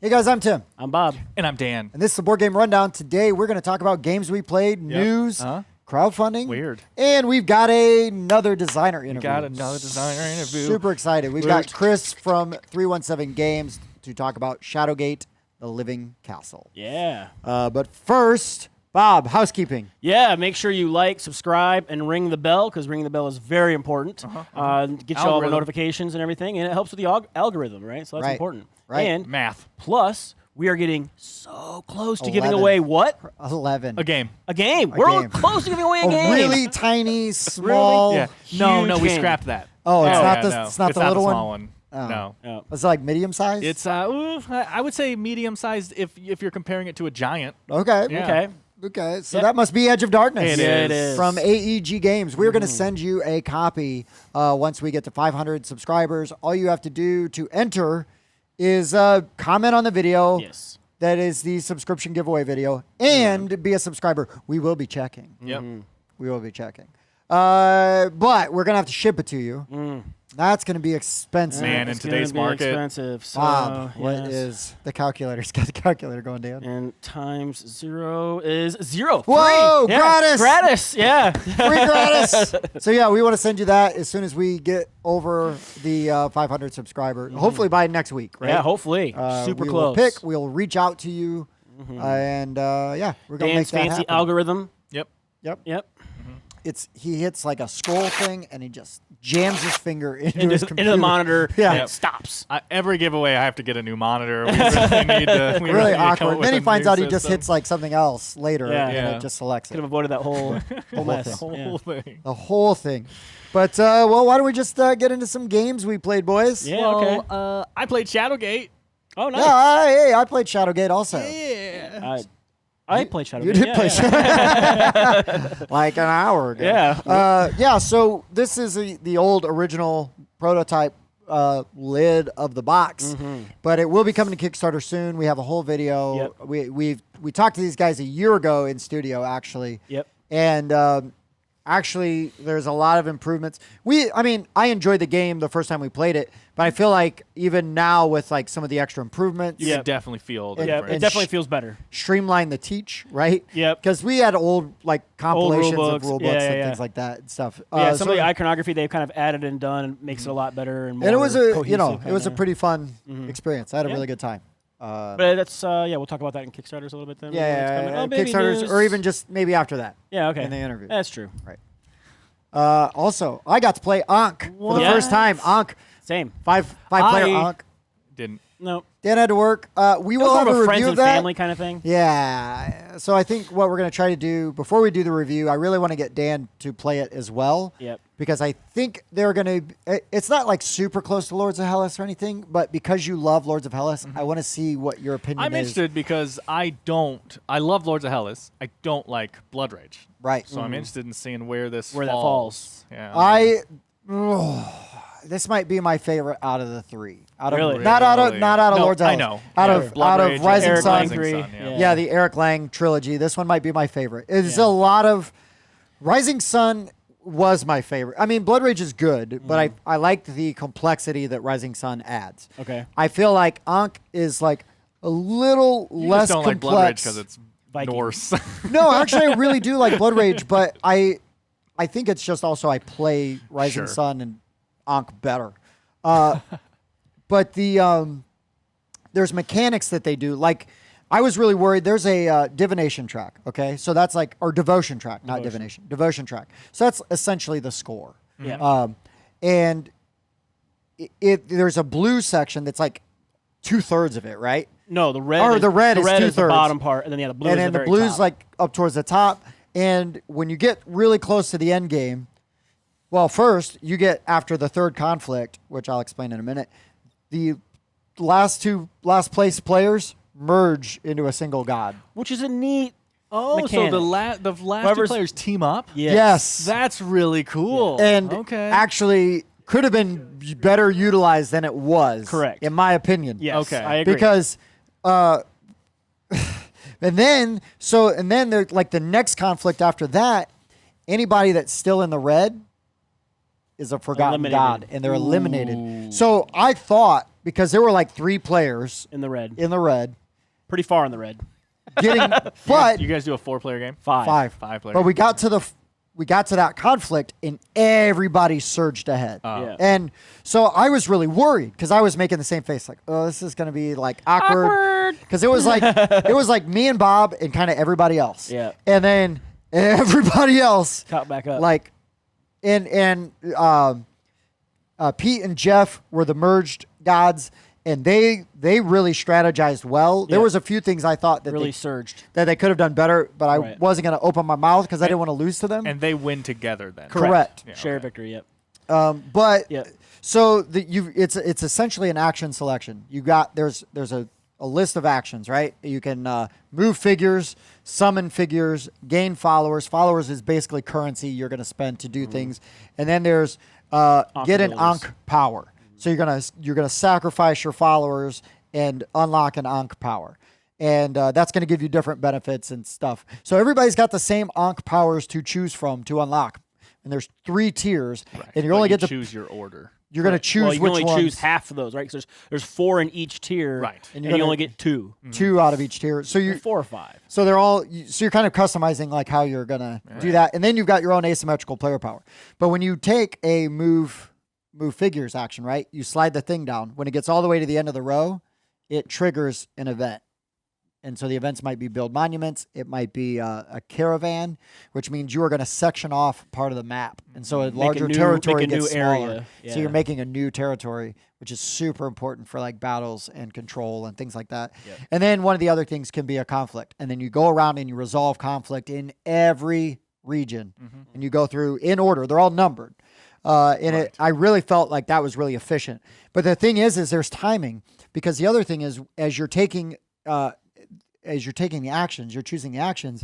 Hey guys, I'm Tim. I'm Bob. And I'm Dan. And this is the Board Game Rundown. Today we're going to talk about games we played, news, crowdfunding. Weird. And we've got another designer interview. Super excited. We've got Chris from 317 Games to talk about Shadowgate, the Living Castle. Yeah. But first, Bob, housekeeping. Yeah, make sure you like, subscribe, and ring the bell, because ringing the bell is very important. Get you all the notifications and everything, and it helps with the algorithm, right? So that's important. Right. And math. Plus, we are getting so close to giving away what? 11. A game. A game. We're close to giving away a game. Really tiny, small. Yeah. No, we game. scrapped that. Oh, it's not no. the it's not the little small one. Oh. No. Oh. It's like medium size. It's I would say medium sized if you're comparing it to a giant. Okay. Yeah. Okay, so that must be Edge of Darkness. It is. From AEG Games. We're going to send you a copy once we get to 500 subscribers. All you have to do to enter is comment on the video. Yes. That is the subscription giveaway video. And be a subscriber. We will be checking. Yep. We will be checking. But we're going to have to ship it to you. That's going to be expensive. Man, in It's today's gonna be market. expensive. So, Bob, what yes. is the calculator? It's got the calculator going down. And times 0 is 0. Whoa, Free. Yeah, gratis. Gratis, yeah. Free gratis. So yeah, we want to send you that as soon as we get over the 500 subscriber. Hopefully by next week, right? Yeah, hopefully. Super we close. Will we'll reach out to you, and yeah, we're gonna Dan's make that fancy happen. algorithm. Yep. Yep. He hits like a scroll thing, and he just jams his finger into his computer. Into the monitor. Yeah. And it stops. Every giveaway, I have to get a new monitor. We really need to. We Really need to come awkward. up Then he with a finds new out he just system. hits like something else later, Yeah. and Yeah. it just selects Could it. have avoided that whole mess. thing. Whole thing. The whole thing. But well, why don't we just get into some games we played, boys? Yeah, Well, okay. I played Shadowgate. Oh, nice. Yeah, I played Shadowgate also. Yeah. I played Shadowgate. You did yeah, play yeah. Shadowgate like an hour ago. Yeah. Yeah, so this is the old original prototype lid of the box, but it will be coming to Kickstarter soon. We have a whole video. Yep. We talked to these guys a year ago in studio, actually. Yep. And actually, there's a lot of improvements. I enjoyed the game the first time we played it, but I feel like even now with like some of the extra improvements, You can definitely feel the Yeah, difference. it definitely feels better. streamline the teach, right? Yep. Because we had old like compilations rule of books. rule Yeah, books yeah, and yeah. things like that and stuff. Yeah, some so- of the iconography they've kind of added and done and makes it a lot better and more and it was cohesive it was a kinda. pretty fun experience. I had a Yeah. really good time. But that's we'll talk about that in Kickstarters a little bit then. when it's coming. Yeah, Oh, maybe Kickstarters, news. or even just maybe after that yeah, okay. in the interview. That's true. Right. Also, I got to play Ankh for the What? first time. Ankh, Same. five player I- Ankh. Didn't. No. Dan had to work. We It will was have more of a a friends review of and that. family kind of thing. Yeah. So I think what we're going to try to do before we do the review, I really want to get Dan to play it as well. Yep. Because I think they're going to. It's not like super close to Lords of Hellas or anything, but because you love Lords of Hellas, I want to see what your opinion I'm is. interested because I love Lords of Hellas. I don't like Blood Rage. Right. So I'm interested in seeing where that falls. falls. Yeah. This might be my favorite out of the three. Really? Not out of No, Lords of I Hellas. know. Out Yeah. of Blood Rage and Rising Eric Sun. Lang 3. yeah. Yeah, the Eric Lang trilogy. This one might be my favorite. It's Yeah. a lot of Rising Sun was my favorite. I mean, Blood Rage is good, but I liked the complexity that Rising Sun adds. Okay. I feel like Ankh is like a little You less just don't like Blood Rage complex. because it's Viking. Norse. No, actually, I really do like Blood Rage, but I think it's just also I play Rising Sure. Sun and Ankh better. But there's mechanics that they do. Like, I was really worried. There's a divination track, okay? So that's like, or devotion track, not divination. Devotion track. So that's essentially the score. Yeah. And there's a blue section that's like 2/3 of it, right? No, the red. Or is, the red is the 2/3. bottom part, and then the blue And is then the the very blue's top. like up towards the top. And when you get really close to the end game, well, first you get after the third conflict, which I'll explain in a minute. The last place players merge into a single god. which is a neat. Oh, mechanic. so the last two Whoever's- players team up? Yes. That's really cool. And okay. actually could have been better utilized than it was. Correct. In my opinion. Yes, Okay. I agree. Because and then there's like the next conflict after that, anybody that's still in the red is a forgotten Eliminated. god, and they're eliminated. So I thought, because there were like 3 players In the red. in the red Pretty far in the red. getting, but You guys do a 4-player game? 5. 5 players. But we got to that conflict and everybody surged ahead. Yeah. And so I was really worried because I was making the same face like, oh, this is going to be like awkward. Because it was like me and Bob and kind of everybody else. Yeah. And then everybody else Caught back up. like, and Pete and Jeff were the merged gods, and they really strategized well. There Yeah. was a few things I thought that really surged. they could have done better, but I Right. wasn't going to open my mouth because I didn't want to lose to them. And they win together then. Correct. Yeah, Share okay. victory, yep. But Yep. so it's essentially an action selection. You got there's a list of actions, right? You can move figures, summon figures, gain followers. Followers is basically currency you're going to spend to do things, and then there's get an abilities. Ankh power. So you're gonna sacrifice your followers and unlock an Ankh power. And that's going to give you different benefits and stuff. So everybody's got the same Ankh powers to choose from to unlock. And there's 3 tiers, and you only get to choose your order. You're going to choose Well, you which can only ones. choose half of those, right? Because there's 4 in each tier, Right. And, you're you gonna- only get 2. 2 out of each tier. So you 4 or 5. so they're all so you're kind of customizing like how you're going to do that. And then you've got your own asymmetrical player power. But when you take a move figures action, right? You slide the thing down. When it gets all the way to the end of the row, it triggers an event. And so the events might be build monuments. It might be a caravan, which means you are going to section off part of the map. And so a larger territory make a gets new smaller. area. So you're Yeah. making a new territory, which is super important for like battles and control and things like that. Yep. And then one of the other things can be a conflict. And then you go around and you resolve conflict in every region. And you go through in order. They're all numbered. And I really felt like that was really efficient. But the thing is there's timing, because the other thing is as you're taking the actions, you're choosing the actions.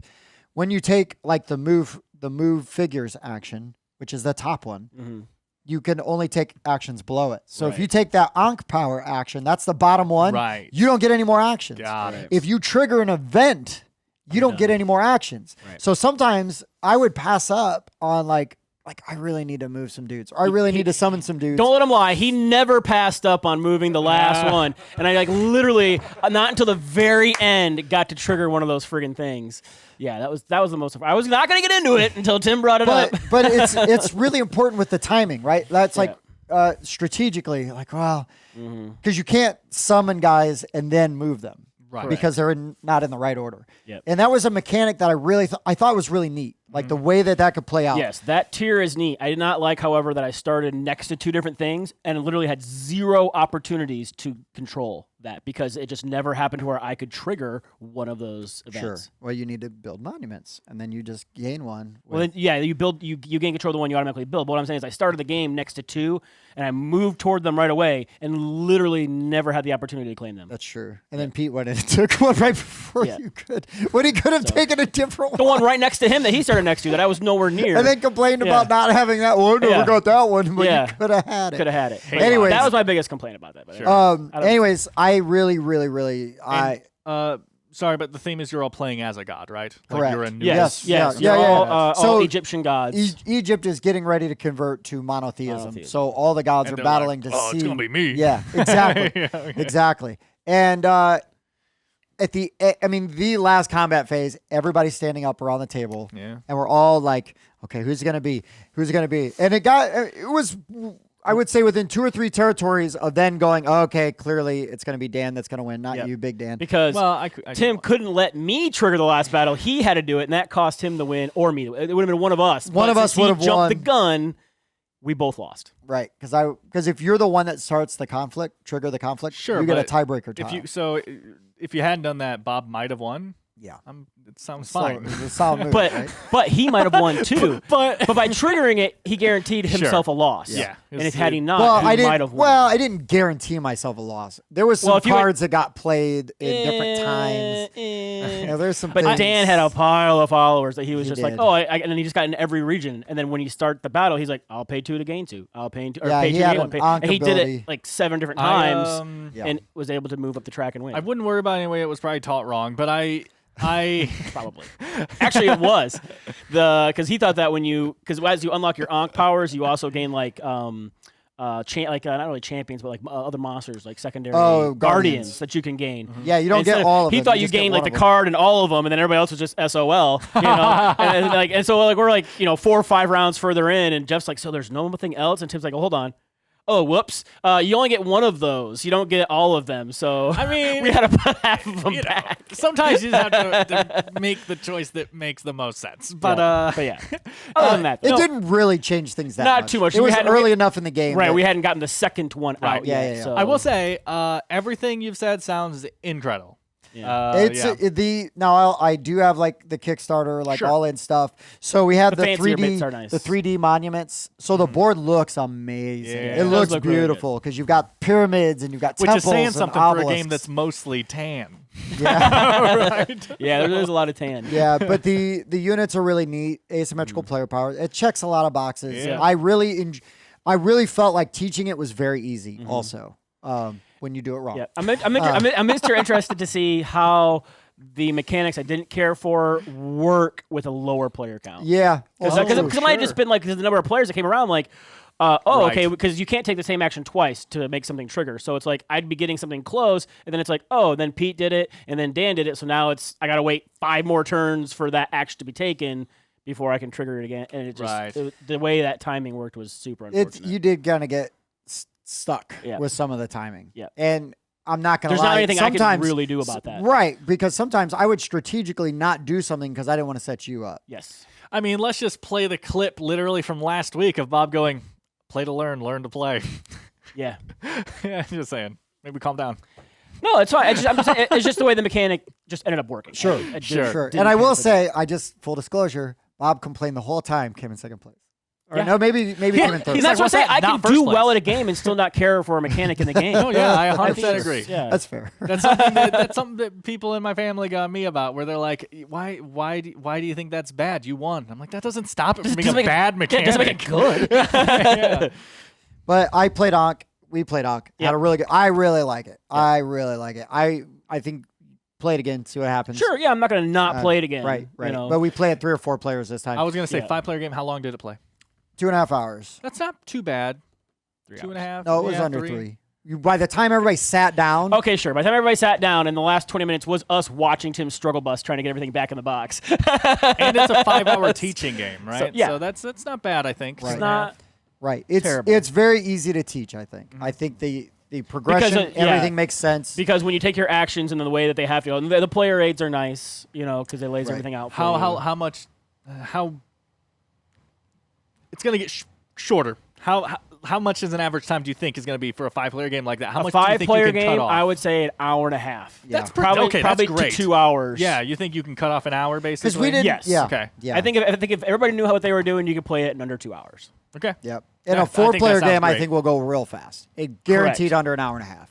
When you take like the move figures action, which is the top one, you can only take actions below it. So if Right. you take that Ankh power action, that's the bottom one. Right. You don't get any more actions. Got it. If you trigger an event, you don't get any more actions. Right. So sometimes I would pass up on like I really need to move some dudes, or I really need to summon some dudes. Don't let him lie. He never passed up on moving the last one. And I literally, not until the very end, got to trigger one of those friggin' things. Yeah, that was the most. I was not going to get into it until Tim brought it up. But it's really important with the timing, right? That's like strategically, like, well, because you can't summon guys and then move them. Right. Because they're not in the right order. Yep. And that was a mechanic that I really I thought was really neat. Like the way that could play out. Yes, that tier is neat. I did not like, however, that I started next to 2 different things and literally had 0 opportunities to control that because it just never happened to where I could trigger one of those events. Sure. Well, you need to build monuments, and then you just gain one. Well, then, yeah, you gain control of the one you automatically build. But what I'm saying is I started the game next to 2, and I moved toward them right away and literally never had the opportunity to claim them. That's true. And then Pete went in and took one right before Yeah. you could. When he could have taken a different The one. one right next to him that he started next to that I was nowhere near. And then complained Yeah. about not having that one. Never Yeah. got that one, but Yeah. you could have had it. could have had it. But Anyways. that was my biggest complaint about that. But Anyways, I really, Sorry, but the theme is you're all playing as a god, right? Like Correct. you're a new Yes, Yes. You're Yeah. all So, Egyptian gods. Egypt is getting ready to convert to monotheism. Monotheism. So all the gods And are they're battling like, to "Oh, see. it's gonna be me." Yeah, exactly. Yeah, okay. Exactly. And the last combat phase, everybody's standing up around the table. Yeah. And we're all like, okay, who's it going to be? Who's it going to be? And it was, I would say, within 2 or 3 territories of then going, okay, clearly it's going to be Dan that's going to win, not Yep. you, Big Dan. Because Well, I Tim couldn't let me trigger the last battle. He had to do it, and that cost him the win, or me. It would have been one of us. One of us would would have have jumped won. the gun. We both lost. Right. Because if you're the one that starts the conflict, trigger the conflict, Sure, you get a but tiebreaker tile. if you hadn't done that, Bob might have won. Yeah. It sounds So, fine. it's a solid move, But right? but he might have won too. But- by triggering it, he guaranteed himself a loss. Yeah. And if had he not, Well, he might have won. Well, I didn't guarantee myself a loss. There was some Well, if you cards that got played in different times. There's some. But things. Dan had a pile of followers that he was He just like, did. and then he just got in every region. And then when you start the battle, he's like, I'll pay 2 to gain 2. I'll pay 2 or Yeah, pay he 2 to had gain an 1. Ankh And he did ability. it like 7 different times Yeah. and was able to move up the track and win. I wouldn't worry about it anyway. It was probably taught wrong, but I Probably. Actually, it was because he thought that because as you unlock your Ankh powers, you also gain like not really champions, but like other monsters, like secondary Oh, guardians guardians. that you can gain. Yeah, you don't Instead get all of them. He thought you just get gained one like of the them. card and all of them, and then everybody else was just SOL. You know, and so like we're like 4 or 5 rounds further in, and Jeff's like, so there's nothing else, and Tim's like, oh, hold on. Oh, whoops! You only get one of those. You don't get all of them. So I mean, we had to put half of them back. Sometimes you just have to make the choice that makes the most sense. But yeah. Other than that, It didn't really change things that Not much. too much. It We was had- early enough in the game. right. that- We hadn't gotten the second one out Yeah, yet. yeah. So I will say, everything you've said sounds incredible. Yeah. It's yeah. now I do have like the Kickstarter, like Sure. all in stuff. So we have The the fancier 3D, bits are nice. the 3D monuments. So the board looks amazing. Yeah. It It does looks look really good. beautiful because you've got pyramids and you've got Which temples is saying and something for a game obelisks. that's mostly tan. Yeah, Right? yeah, there's a lot of tan. yeah. But the units are really neat. Asymmetrical player power. It checks a lot of boxes. Yeah. I really felt like teaching it was very easy. Also, when you do it wrong. Yeah, I'm Mr. interested to see how the mechanics I didn't care for work with a lower player count. Yeah. Because it might have just been like because the number of players that came around, like, Right. okay, because you can't take the same action twice to make something trigger. So it's like I'd be getting something close, and then it's like, oh, then Pete did it, and then Dan did it. So now I got to wait 5 more turns for that action to be taken before I can trigger it again. And it just Right. the way that timing worked was super unfortunate. You did kind of get stuck Yeah. with some of the timing. Yeah. And I'm not going to There's lie. not anything I can sometimes- really do about that. Right, because sometimes I would strategically not do something because I didn't want to set you up. Yes. I mean, let's just play the clip literally from last week of Bob going, play to learn to play. Yeah. Yeah, just saying. Maybe calm down. No, it's fine. It's just the way the mechanic just ended up working. Sure, I didn't- Sure. didn't And I care will for say, full disclosure, Bob complained the whole time, came in second place. Or Yeah. no, maybe came in Yeah, third. and that's what I'm what's saying. that? I can Not first do place. well at a game and still not care for a mechanic in the game. Oh, yeah, I 100% think agree. Yeah. That's fair. That's something that people in my family got me about, where they're like, why do you think that's bad? You won. I'm like, that doesn't stop it from being a bad Yeah, mechanic. it doesn't make it good. Yeah. But I played Ankh. We played Ankh. Yeah. Had a really good. I really like it. I really like it. I think play it again, see what happens. Sure, yeah, I'm not going to not play it again. Right. You know? But we played 3 or 4 players this time. I was going to say, Yeah. 5-player game, how long did it play? 2.5 hours. That's not too bad. 3 Two hours. and a half. No, it was yeah, under 3. 3. By the time everybody sat down, Okay, sure. By the time everybody sat down, and the last 20 minutes was us watching Tim struggle bus trying to get everything back in the box. And it's a 5-hour teaching game, right? yeah. So that's not bad, I think. Right. It's not. right? It's Terrible. it's very easy to teach. I think. I think the progression, yeah. everything makes sense. Because when you take your actions and the way that they have to go, and the player aids are nice, because they lays Right. everything out for How you. how much how it's gonna get shorter. How much is an average time do you think is going to be for a 5-player game like that? How a much do you think you 5-player can cut game, off? I would say an hour and a half. Yeah. That's pretty Probably, okay. probably That's great. to 2 hours. Yeah, you think you can cut off an hour basically? Because we didn't. Yes. Yeah. Okay. Yeah. I think if everybody knew what they were doing, you could play it in under 2 hours. Okay. Yep. In Yeah, I a think that 4-player sounds game, I great. think we'll go real fast. It guaranteed Correct. under an hour and a half.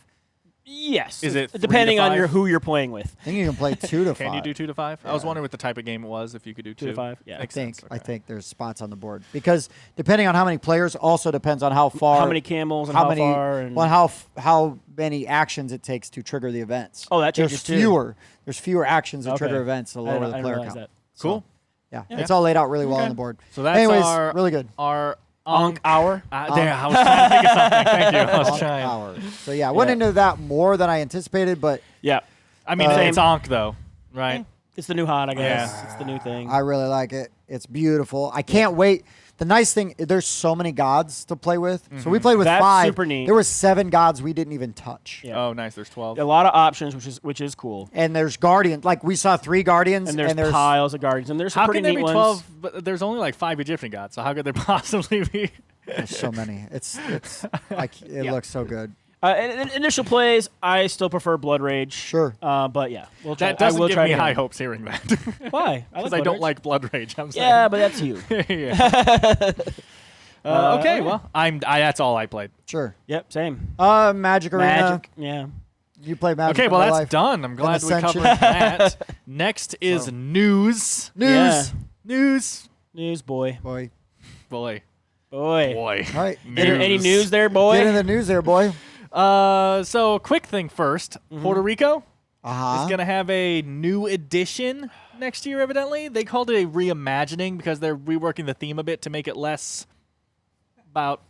Yes. Is it 3 depending to on 5? who you're playing with? I think you can play 2 to 5. Can you do 2 to 5? I was Yeah. wondering what the type of game it was. If you could do 2 to 5? Yeah. Makes I think sense. I Okay. think there's spots on the board because depending on how many players also depends on how far, How many camels and how many, far? And well, how many actions it takes to trigger the events. Oh, that there's changes too. fewer. There's fewer actions to Okay. trigger events the I lower didn't- the I didn't player realize count. that. Cool. Yeah, Yeah. it's all laid out really well Okay. on the board. So that's Anyways, our really good. Our Ankh hour. Damn, I was trying to think of something. Thank you. I was Long trying. hour. So yeah, I went into that more than I anticipated, but Yeah. I mean, Same. it's Ankh though, right? It's the new hot, I guess. Yeah. It's the new thing. I really like it. It's beautiful. I can't wait. The nice thing, there's so many gods to play with. So we played with That's 5. super neat. There was 7 gods we didn't even touch. Yeah. Oh, nice. There's 12. A lot of options, which is cool. And there's guardians. Like we saw 3 guardians, And there's piles of guardians, and there's some How pretty can there neat be ones. 12? But there's only like 5 Egyptian gods. So how could there possibly be? There's so many. It looks so good. In initial plays, I still prefer Blood Rage. Sure. But yeah, we'll try. That doesn't I will give try me again. high hopes hearing that. Why? Because I don't like Blood Rage. I'm saying. Yeah, but that's you. Yeah. Okay, okay. well, that's all I played. Sure. Yep, same. Magic Arena. Magic. Yeah. You play Magic. Okay, in well, real that's life. done. I'm glad we Ascension. covered that. Next is So. news. News. Yeah. News. News, boy. Boy. Boy. Boy. Boy. All right. Any news there, boy? Get in the news there, boy. So, quick thing first. Puerto Rico Uh-huh. is going to have a new edition next year, evidently. They called it a reimagining because they're reworking the theme a bit to make it less about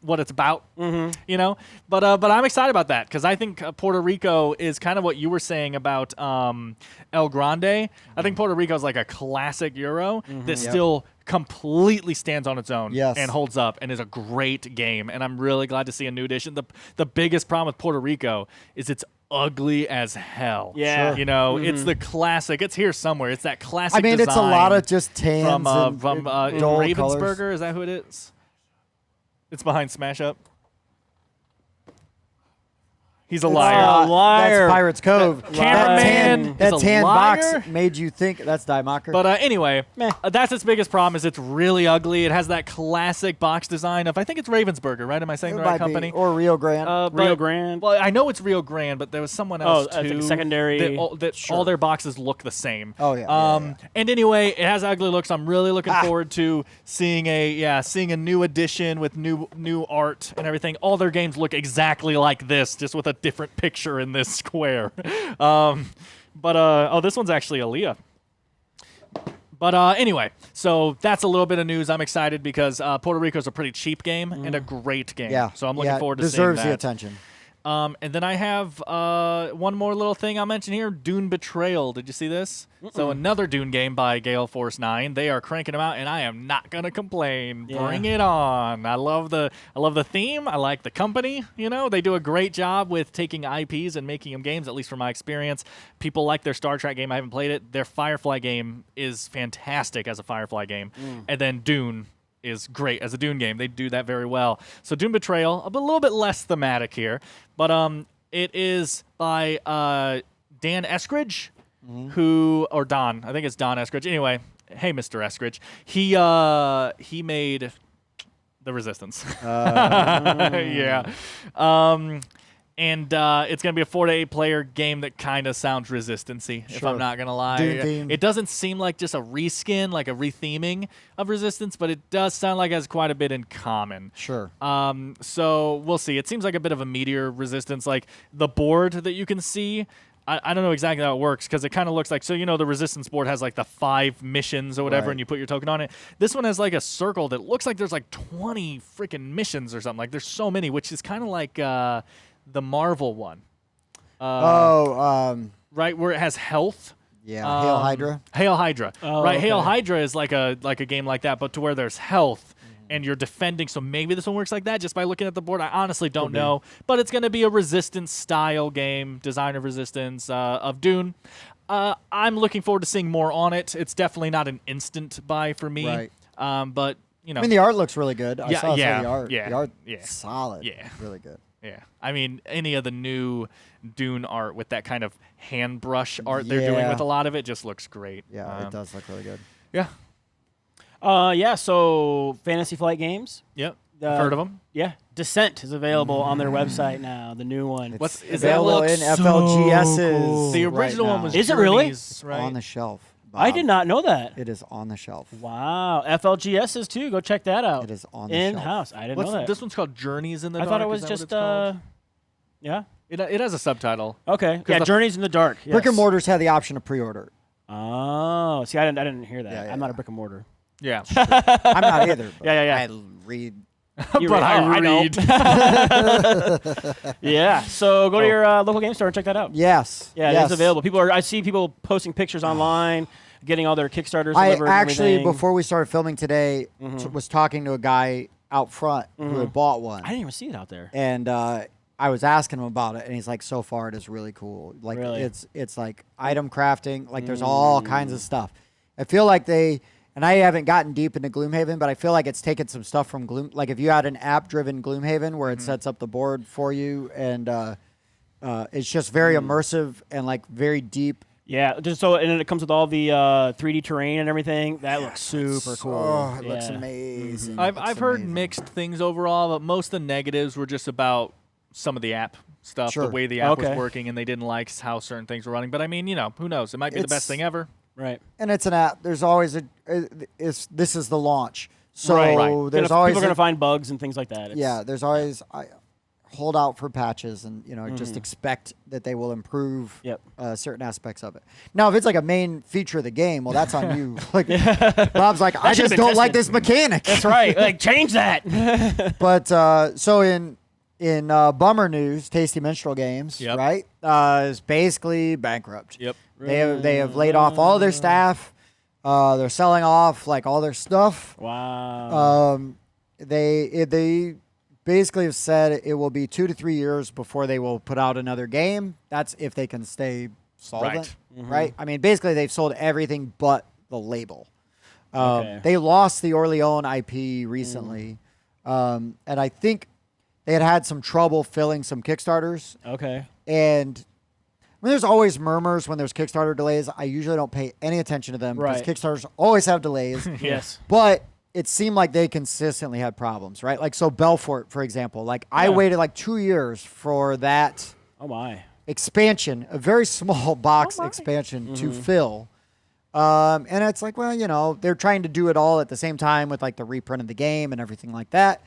what it's about, you know. But I'm excited about that because I think Puerto Rico is kind of what you were saying about El Grande. I think Puerto Rico is like a classic Euro that still completely stands on its own and holds up and is a great game. And I'm really glad to see a new edition. The biggest problem with Puerto Rico is it's ugly as hell. Yeah. You know, it's the classic. It's here somewhere. It's that classic I mean, it's a lot of just tans from and dull Ravensburger. colors. Is that who it is? It's behind Smash Up. He's a liar. Liar. That's Pirates Cove. Cameraman That is a tan liar. box made you think that's Diemocker. But anyway, that's its biggest problem is it's really ugly. It has that classic box design of, I think it's Ravensburger, right? Am I saying It the right might be. company? Or Rio Grande. Rio Grande. Well, I know it's Rio Grande, but there was someone else I too. think secondary. That all their boxes look the same. Oh, yeah. And anyway, it has ugly looks. I'm really looking forward to seeing a new edition with new art and everything. All their games look exactly like this, just with a different picture in this square. This one's actually Aaliyah. But anyway, so that's a little bit of news. I'm excited because Puerto Rico is a pretty cheap game and a great game. Yeah. So I'm looking forward to seeing deserves that. the attention. And then I have one more little thing I'll mention here, Dune Betrayal. Did you see this? So another Dune game by Gale Force 9. They are cranking them out, and I am not going to complain. Yeah. Bring it on. I love the theme. I like the company. You know, they do a great job with taking IPs and making them games, at least from my experience. People like their Star Trek game. I haven't played it. Their Firefly game is fantastic as a Firefly game. And then Dune is great as a Dune game. They do that very well. So Dune Betrayal, a little bit less thematic here, but it is by Dan Eskridge, or Don. I think it's Don Eskridge. Anyway, hey, Mr. Eskridge. He made The Resistance. Yeah. And it's going to be a 4 to 8 player game that kind of sounds Resistance-y, if I'm not going to lie. It doesn't seem like just a reskin, like a retheming of Resistance, but it does sound like it has quite a bit in common. Sure. So we'll see. It seems like a bit of a meteor Resistance. Like the board that you can see, I don't know exactly how it works because it kind of looks like, so you know the Resistance board has like the 5 missions or whatever, and you put your token on it. This one has like a circle that looks like there's like 20 freaking missions or something. Like there's so many, which is kind of like the Marvel one. Right, where it has health. Yeah, Hail Hydra. Hail Hydra. Oh, right, okay. Hail Hydra is like a game like that, but to where there's health and you're defending. So maybe this one works like that just by looking at the board. I honestly don't know. But it's going to be a Resistance-style game, design of Resistance of Dune. I'm looking forward to seeing more on it. It's definitely not an instant buy for me. Right. But, you know. I mean, the art looks really good. I saw some of yeah, the art. yeah, The art, yeah. solid. Yeah. Really good. Yeah, I mean, any of the new Dune art with that kind of hand brush art they're doing with a lot of it just looks great. Yeah, it does look really good. Yeah. So Fantasy Flight Games. Yep. Heard of them? Yeah. Descent is available on their website now, the new one. It's is that available in looks FLGS's. Cool. The original right one was Is it really? Journeys, right? on the shelf. I Bob. did not know that. It is on the shelf. Wow. FLGS's too. Go check that out. It is on the shelf. In-house. I didn't know that. This one's called Journeys in the I Dark. thought it Is was that just, what it's called? yeah. It has a subtitle. Okay. Yeah, the- Journeys in the Dark. Brick and yes. Mortars had the option to pre-order. Oh. See, I didn't hear that. Yeah, I'm not yeah. a brick and mortar. Yeah. I'm not either. But Yeah. I read. You But I I know. read. Yeah. So go to your local game store and check that out. Yes. Yeah, yes. it is available. I see people posting pictures online, getting all their Kickstarters I delivered. and actually, everything. before we started filming today, was talking to a guy out front who had bought one. I didn't even see it out there. And I was asking him about it, and he's like, "So far, it is really cool. Like, Really? it's like item crafting. Like, there's all kinds of stuff. I feel like they, and I haven't gotten deep into Gloomhaven, but I feel like it's taken some stuff from Gloom. Like, if you had an app-driven Gloomhaven where it sets up the board for you, and it's just very immersive and like very deep. Yeah. And then it comes with all the 3D terrain and everything. That looks super cool. Oh, it looks Yeah. amazing. I've heard mixed things overall, but most of the negatives were just about some of the app stuff, Sure. the way the app was Okay. working, and they didn't like how certain things were running. But I mean, who knows? It might be the best thing ever. Right. And it's an app. There's always this is the launch. So Right. there's People always are going to find bugs and things like that. there's always hold out for patches and just expect that they will improve Yep. certain aspects of it. Now, if it's like a main feature of the game, well, that's on you. Like Bob's like, I should've just been don't like tested. this mechanic. That's right. Like, change that. But so in bummer news, Tasty Minstrel Games, Yep. right, is basically bankrupt. Yep. They have laid off all their staff. They're selling off like all their stuff. Wow. They basically have said it will be 2 to 3 years before they will put out another game. That's if they can stay solvent, right? I mean, basically they've sold everything but the label. Okay. They lost the Orleans IP recently, and I think they had some trouble filling some Kickstarters. Okay. And I mean, there's always murmurs when there's Kickstarter delays. I usually don't pay any attention to them because Right. Kickstarters always have delays. Yes. But it seemed like they consistently had problems, right? Like, so Belfort, for example, like I Yeah. waited like 2 years for that Oh my. expansion, a very small box expansion to fill. And it's like, well, they're trying to do it all at the same time with like the reprint of the game and everything like that.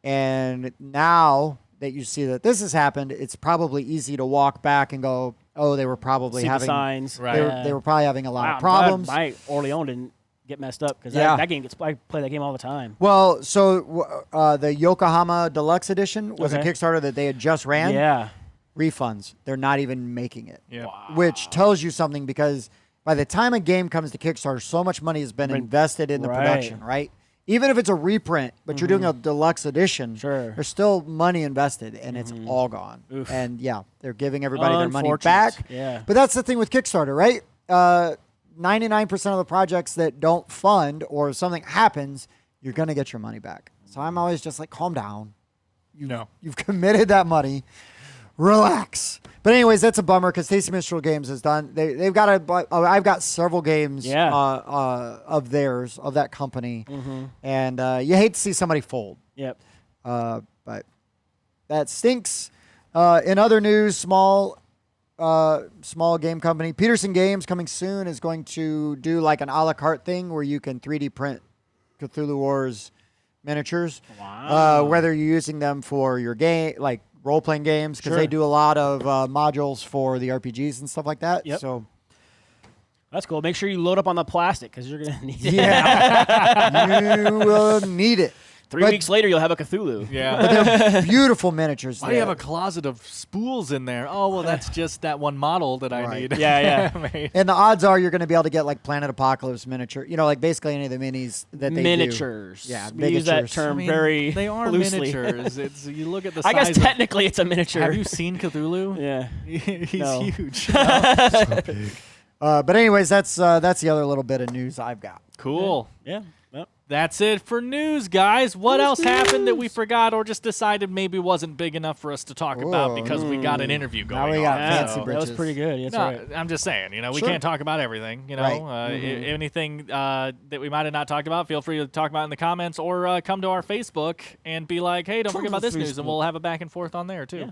And now that you see that this has happened, it's probably easy to walk back and go, oh, they were probably See the having signs. Right. They were probably having a lot Wow, of I'm glad problems. my Orleans didn't get messed up because Yeah. that game gets. I play that game all the time. Well, so the Yokohama Deluxe Edition was a Okay. Kickstarter that they had just ran. Yeah. Refunds. They're not even making it. Yeah. Which tells you something because by the time a game comes to Kickstarter, so much money has been invested in the Right. production, right? Even if it's a reprint, but you're doing a deluxe edition, Sure. there's still money invested, and it's all gone. Oof. And yeah, they're giving everybody their money Unfortunate. back. Yeah. But that's the thing with Kickstarter, right? 99% of the projects that don't fund or if something happens, you're going to get your money back. So I'm always just like, calm down. You've committed that money. Relax. But anyways, that's a bummer because Tasty Minstrel Games is done. They've got I've got several games Yeah. of theirs, of that company. And you hate to see somebody fold. Yep. But that stinks. In other news, small game company, Petersen Games, coming soon, is going to do like an a la carte thing where you can 3D print Cthulhu Wars miniatures. Wow. Whether you're using them for your game, like role-playing games, because Sure. they do a lot of modules for the RPGs and stuff like that. Yep. So That's cool. Make sure you load up on the plastic because you're gonna need it. yeah, you will need it. 3 But- weeks later, you'll have a Cthulhu. Yeah. But they're beautiful miniatures. Why do you have a closet of spools in there? Oh, well, that's just that one model that I Right. need. Yeah, Made. And the odds are you're going to be able to get like Planet Apocalypse miniature, like basically any of the minis that they Miniatures. do. Yeah, We use that miniatures. term I mean, very they are loosely. miniatures. You look at the I size. guess of- technically it's a miniature. Have you seen Cthulhu? Yeah. He's No. huge. But anyways, that's the other little bit of news I've got. Cool. Yeah. Well, That's it for news, guys. What else happened that we forgot or just decided maybe wasn't big enough for us to talk about Whoa. because we got an interview going Now we on? got yeah, fancy that was britches. pretty good. That's No, right. I'm just saying, we Sure. can't talk about everything, Right. Anything that we might have not talked about, feel free to talk about in the comments or come to our Facebook and be like, hey, don't forget about this news, and we'll have a back and forth on there, too. Yeah.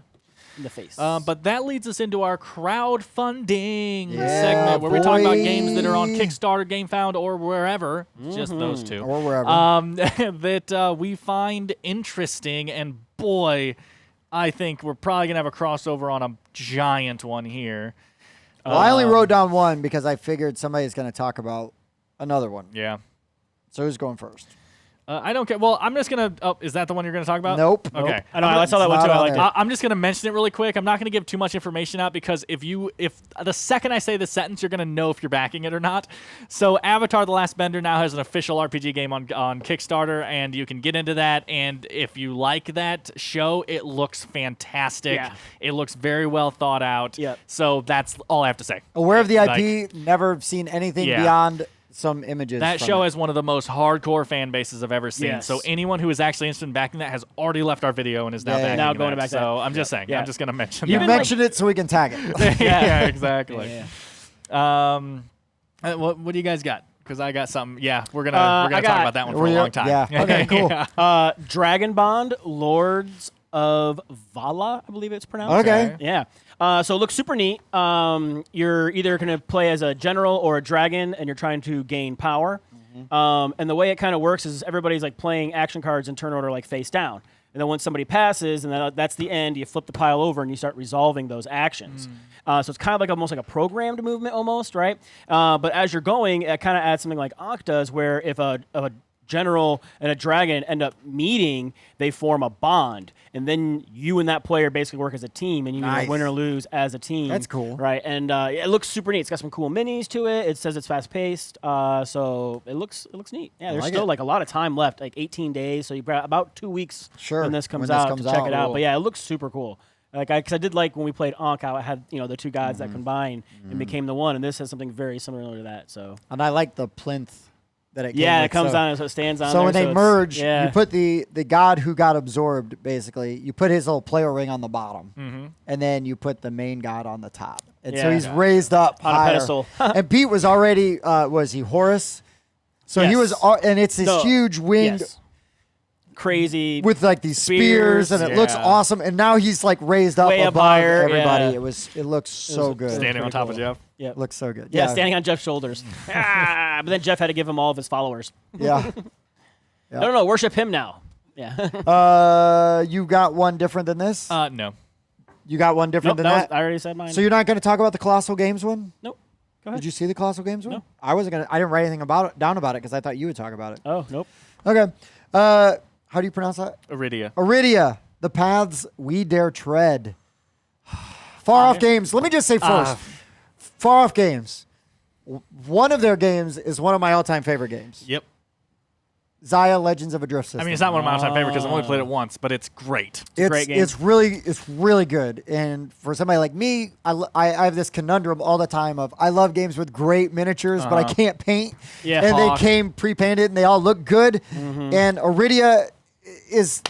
In the face. But that leads us into our crowdfunding Yeah, segment where we talk about boy. games that are on Kickstarter, GameFound, or wherever, just those two, Or wherever. that we find interesting. And boy, I think we're probably going to have a crossover on a giant one here. Well, I only wrote down one because I figured somebody's going to talk about another one. Yeah. So who's going first? I don't care. Well, I'm just going to... Oh, is that the one you're going to talk about? Nope. Okay. I know. I saw that one It's too. I not liked on it. there. I'm just going to mention it really quick. I'm not going to give too much information out because if the second I say the sentence, you're going to know if you're backing it or not. So Avatar: The Last Bender now has an official RPG game on Kickstarter, and you can get into that. And if you like that show, it looks fantastic. Yeah. It looks very well thought out. Yep. So that's all I have to say. Aware of the Like- IP, never seen anything Yeah. beyond some images. That from show it. has one of the most hardcore fan bases I've ever seen. Yes. So anyone who is actually interested in backing that has already left our video and is now Yeah, backing now that. going to back that. So I'm just saying. Yeah. I'm just going to mention You that. mentioned it so we can tag it. yeah, exactly. Yeah. What do you guys got? Because I got something. Yeah, we're gonna I talk got- about that one for Were a you- long time. yeah. Okay, cool. Yeah. Dragonbond, Lords of Vaala, I believe it's pronounced. Okay. Yeah. So it looks super neat. You're either going to play as a general or a dragon, and you're trying to gain power. And the way it kind of works is everybody's like playing action cards in turn order, like face down. And then once somebody passes, and that's the end, you flip the pile over and you start resolving those actions. So it's kind of like almost like a programmed movement almost, right? But as you're going, it kind of adds something like Ankh does, where if a general and a dragon end up meeting, they form a bond. And then you and that player basically work as a team, and you either win or lose as a team. That's cool. Right? And it looks super neat. It's got some cool minis to it. It says it's fast-paced. So it looks neat. Yeah, there's still like a lot of time left, like 18 days. So you've got about 2 weeks when this comes out to check it out. But yeah, it looks super cool. Like, because I did like when we played Ankh, I had the two gods that combined and became the one, and this has something very similar to that. So. And I like the plinth. That it it comes on, so it stands on. So there, when they merge, you put the god who got absorbed, basically, you put his little player ring on the bottom, and then you put the main god on the top, and so he's raised up on higher. a pedestal. And Pete was already was he Horus? So he was, and it's this huge winged. Yes. Crazy with like these spears and it looks awesome, and now he's like raised up way above higher, everybody. It looks so good. Standing on top of Jeff. Yeah, looks so good. Yeah, standing on Jeff's shoulders. But then Jeff had to give him all of his followers. Yeah. No, worship him now. Yeah. You got one different than this? No. You got one different than that? I already said mine. So you're not going to talk about the Colossal Games one? Nope. Go ahead. Did you see the Colossal Games one? No. I wasn't gonna. I didn't write anything down about it because I thought you would talk about it. Oh, nope. Okay. How do you pronounce that? Arydia. Arydia. The paths we dare tread. Far Off Games. Let me just say first. Far Off Games. One of their games is one of my all-time favorite games. Yep. Xia Legends of a Drift System. I mean, it's not one of my all-time favorite because I've only played it once, but it's great. It's a great game. It's really good. And for somebody like me, I have this conundrum all the time of I love games with great miniatures, but I can't paint. Yeah. And they came pre-painted and they all look good. And Arydia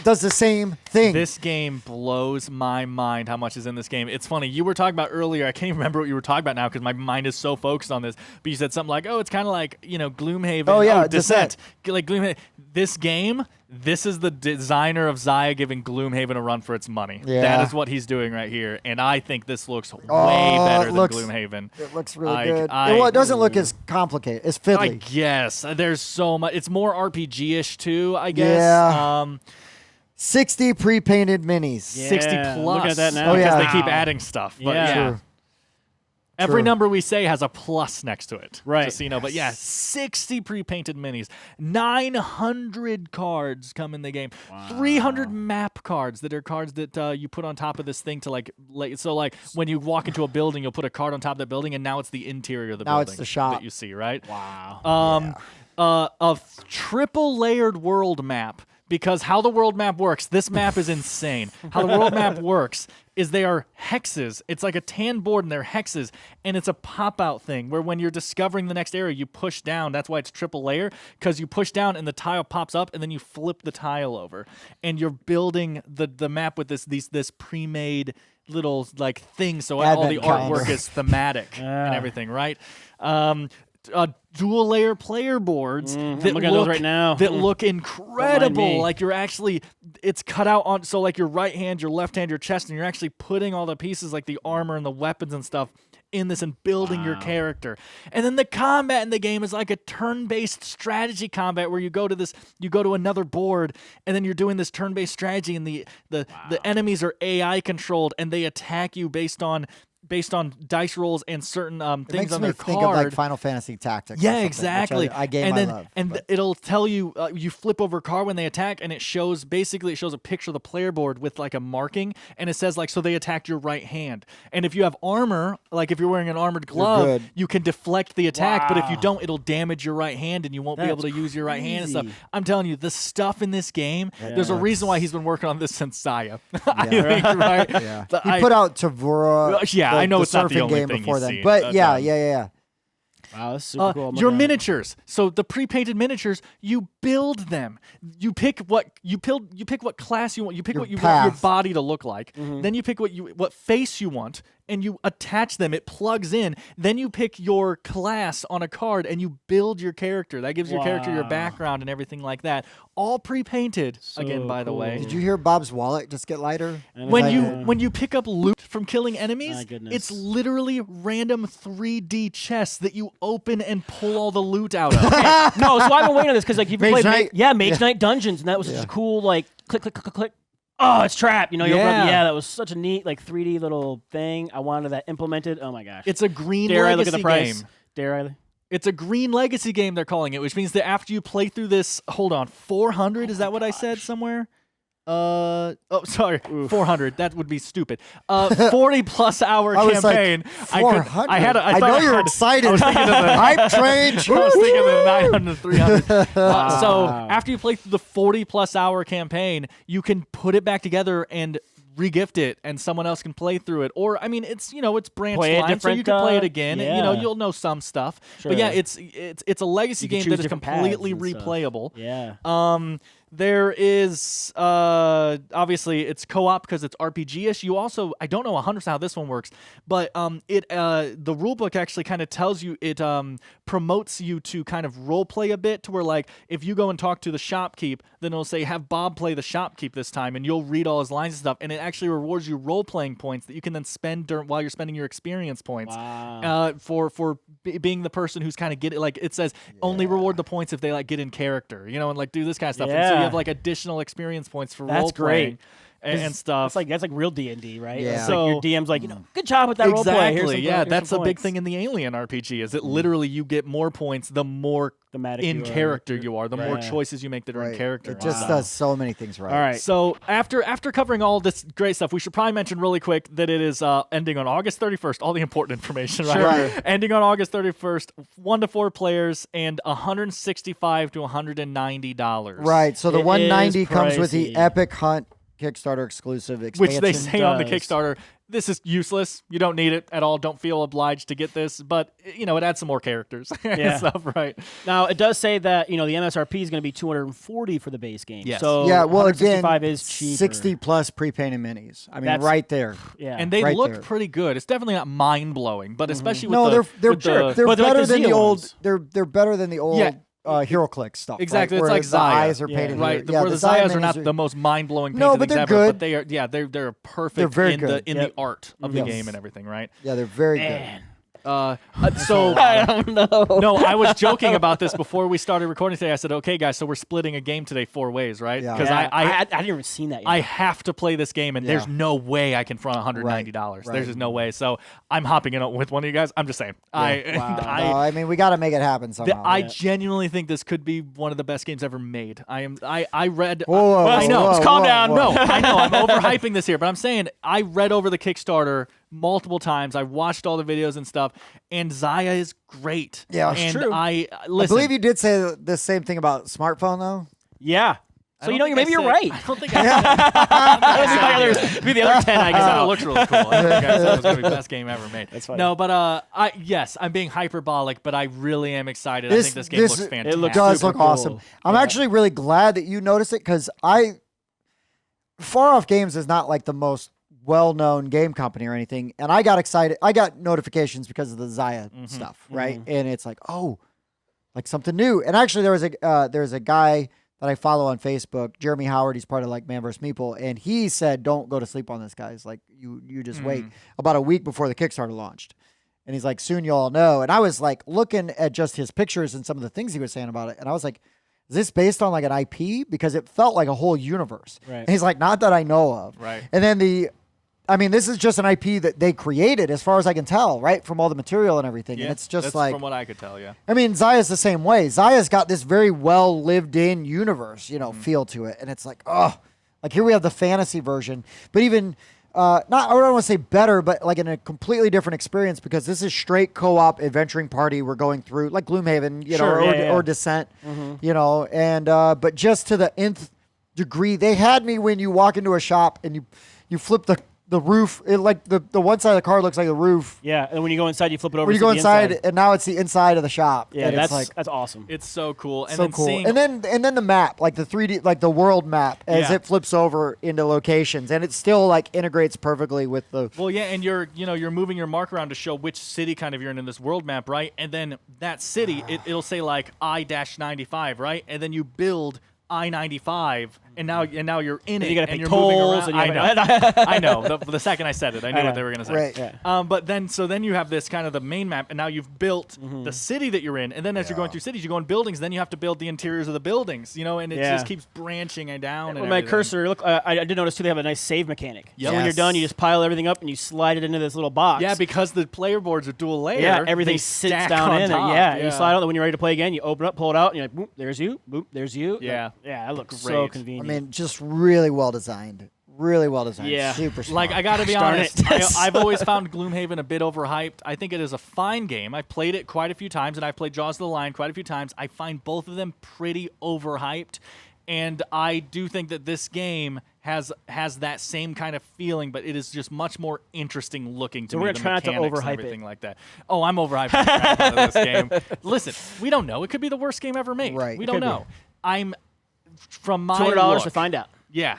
does the same thing. This game blows my mind how much is in this game. It's funny. You were talking about earlier. I can't even remember what you were talking about now because my mind is so focused on this. But you said something like, "Oh, it's kind of like Gloomhaven." Oh yeah, Descent. Like Gloomhaven. This game. This is the designer of Xia giving Gloomhaven a run for its money. Yeah. That is what he's doing right here, and I think this looks way better than Gloomhaven. It looks really good. Well, it doesn't look as complicated. It's fiddly. I guess there's so much. It's more RPG-ish too. I guess. Yeah. 60 pre-painted minis. Yeah. 60 plus. Look at that now. Oh, yeah. Because they keep adding stuff. But Yeah. True. Every True. number we say has a plus next to it. Right. Just so you know. But yeah, 60 pre-painted minis. 900 cards come in the game. 300 map cards that are cards that you put on top of this thing to like when you walk into a building, you'll put a card on top of that building, and now it's the interior of the Now building. it's the shop. that you see, right? Wow. A triple layered world map. Because how the world map works, this map is insane. How the world map works is they are hexes. It's like a tan board and they're hexes. And it's a pop-out thing where when you're discovering the next area, you push down. That's why it's triple layer, because you push down and the tile pops up and then you flip the tile over. And you're building the map with this pre-made little like thing so all the Advent artwork calendar. is thematic and everything, right? Dual layer player boards that I'm looking at those right now. that look incredible. me. Like it's cut out on so like your right hand, your left hand, your chest, and you're actually putting all the pieces like the armor and the weapons and stuff in this and building your character. And then the combat in the game is like a turn-based strategy combat where you go to another board and then you're doing this turn-based strategy and the enemies are AI controlled and they attack you based on dice rolls and certain things on their card. Think of like Final Fantasy Tactics. Yeah, or something, exactly. Which I love. And it'll tell you you flip over a card when they attack, and it shows a picture of the player board with like a marking, and it says like so they attacked your right hand. And if you have armor, like if you're wearing an armored glove, good. you can deflect the attack. But if you Wow. don't, it'll damage your right hand, and you won't be able to use your right hand and crazy. stuff. I'm telling you, the stuff in this game. There's a reason why he's been working on this since Xia. I Yeah. think, right? Yeah. He put out Tavura. I know it's not the surfing only game thing before he's then. seen, But but, yeah. Wow, that's super cool. I'm Your looking at it. miniatures. So the pre-painted miniatures, you build them. You pick what class you want. You pick Your what you want your path. body to look like. Then you pick what face you want, and you attach them. It plugs in. Then you pick your class on a card, and you build your character. That gives your character your Wow. background and everything like that. All pre-painted. So again, by the way. cool. Did you hear Bob's wallet just get lighter? And When it's you like, when you pick up loot from killing enemies, My goodness. it's literally random 3D chests that you open and pull all the loot out of. no, so I've been waiting on this because like you Mage played Knight? Mage Knight Dungeons, and that was such a cool like click. oh, it's Trap. You know, your brother, Yeah. that was such a neat, like 3D little thing. I wanted that implemented. Oh my gosh. It's a green Dare I look at legacy the price? game. Dare I? It's a green legacy game, they're calling it, which means that after you play through this, hold on, 400, is that what I said somewhere? Oh, sorry, 400. That would be stupid. 40-plus hour I was like, campaign. 400. I I know you're excited. I was thinking of the Hype train. I was thinking of the 900, 300. So Wow. after you play through the 40-plus hour campaign, you can put it back together and regift it, and someone else can play through it. Or I mean, it's it's branched Play it line, so you can play it again. different, And, yeah. you'll know some stuff. Sure. But yeah, it's a legacy You can game choose that is different paths completely and stuff. replayable. Yeah. There is obviously it's co-op because it's RPG-ish. You also, I don't know 100% how this one works, but the rule book actually kind of tells you, it promotes you to kind of role play a bit, to where like if you go and talk to the shopkeep, then it'll say have Bob play the shopkeep this time, and you'll read all his lines and stuff, and it actually rewards you role playing points that you can then spend while you're spending your experience points. Wow. For being the person who's kind of like it says only reward the points if they like get in character, and like do this kind of stuff. And so you Yeah. have like additional experience points for That's role playing great. and stuff. That's like real D&D, right? Yeah. It's like your DM's like, good job with that role play. Here's Exactly. some- Yeah, here's that's some a big points. thing in the Alien RPG. Is it literally you get more points the more Thematic in you are. character you are, the more Right. choices you make that are in Right. character. It just Wow. does so many things right. All right. So after covering all this great stuff, we should probably mention really quick that it is ending on August 31st. All the important information, right? Sure. Right. Ending on August 31st. 1 to 4 players and $165 to $190. Right. So the It 190 is comes with the pricey. Epic Hunt Kickstarter exclusive Which expansion. they say on the does. Kickstarter, this is useless. You don't need it at all. Don't feel obliged to get this. But, it adds some more characters and Yeah. stuff, right? Now, it does say that, the MSRP is going to be $240 for the base game. Yes. So Yeah, well, again, 165 is cheaper. 60 plus pre-painted minis. I mean, That's- right there. Yeah. And they Right look there. pretty good. It's definitely not mind-blowing, but especially with No, the... they're with the- they're But they're like better the than the Zeo old. ones. They're better than the old Yeah. HeroClix stuff. Exactly, right? it's Where like the Zaya. eyes are Yeah. painted. Right, here. Yeah, where the Zaya Zayas are not minis the most mind-blowing No, painted but things they're ever, good. but they're perfect They're very in good. the Yep. art of the Yes. game and everything, right? Yeah, they're very Man. So I don't know. no, I was joking about this before we started recording today. I said, "Okay, guys, so we're splitting a game today 4 ways, right?" Yeah. Because Yeah, I hadn't even seen that yet. I have to play this game, and Yeah. there's no way I can front $190. Right, There's right. just no way. So I'm hopping in with one of you guys. I'm just saying. Wow. I I mean, we got to make it happen somehow. I genuinely think this could be one of the best games ever made. I read. Whoa, whoa, I know. whoa, Let's calm whoa, down. whoa. No, I know. I'm overhyping this here, but I'm saying I read over the Kickstarter multiple times. I watched all the videos and stuff, and Zaya is great. Yeah, it's and true. I I listen. believe you did say the same thing about smartphone, though. Yeah. I So, don't think maybe I you're said- right. I don't think I said Be the other 10, I I said it guess. looked really cool. I think I said it was going to be the best game ever made. That's funny. No, but yes, I'm being hyperbolic, but I really am excited. I This- think this game this- looks it fantastic. It looks does super look awesome. cool. I'm Yeah. actually really glad that you noticed it because Far Off Games is not like the most well-known game company or anything, and I got excited. I got notifications because of the Zaya stuff, right? And it's like, oh, like something new. And actually, there's a guy that I follow on Facebook, Jeremy Howard. He's part of like Man vs. Meeple, and he said, "Don't go to sleep on this, guys. Like you just wait." About a week before the Kickstarter launched, and he's like, "Soon you'll all know." And I was like looking at just his pictures and some of the things he was saying about it, and I was like, is this based on like an IP? Because it felt like a whole universe. Right. And he's like, not that I know of. Right. And then this is just an IP that they created as far as I can tell, right? From all the material and everything. Yeah, And it's just that's like, from what I could tell, yeah. I mean, Zaya's the same way. Zaya's got this very well lived in universe, feel to it. And it's like, oh, like here we have the fantasy version, but even, I don't want to say better, but like in a completely different experience because this is straight co-op adventuring party we're going through, like Gloomhaven, Sure, or Descent, and but just to the nth degree. They had me when you walk into a shop and you flip the roof, like the one side of the car looks like the roof. Yeah, and when you go inside, you flip it over. When you to go the inside, and now it's the inside of the shop. Yeah, and that's it's like that's awesome. It's so cool. And so then cool. seeing, And then the map, like the 3D, like the world map, as Yeah. it flips over into locations, and it still like integrates perfectly with the. well, yeah, and you're moving your mark around to show which city kind of you're in this world map, right? And then that city, it'll say like I-95, right? And then you build I-95 And now you're in it. you gotta and pay you're tolls moving around. and I know. The second I said it, I knew what they were gonna say. Right. Yeah. But then you have this kind of the main map, and now you've built the city that you're in, and then as you're going through cities, you go in buildings. Then you have to build the interiors of the buildings, and it just keeps branching down. With and my everything. cursor, look, I did notice too. They have a nice save mechanic. Yep. So when you're done, you just pile everything up and you slide it into this little box. Yeah, because the player boards are dual layer. Yeah, everything they sits stack down on in there. top. Yeah, you slide out. When you're ready to play again, you open up, pull it out, and you're like, boop, there's you. Boop, there's you. Yeah. Yeah, that looks so Great. I convenient. mean, just really well designed. Really well designed. Yeah. Super smart. Like, I got to be Gosh darn honest, it. I've always found Gloomhaven a bit overhyped. I think it is a fine game. I've played it quite a few times, and I've played Jaws of the Lion quite a few times. I find both of them pretty overhyped, and I do think that this game has that same kind of feeling, but it is just much more interesting looking to So me. we're the gonna try not to mechanics and overhype everything it. like that. Oh, I'm overhyping the crap out of this game. Listen, we don't know. It could be the worst game ever made. Right. We It don't could be. know. I'm from my $200 look, to find out. yeah.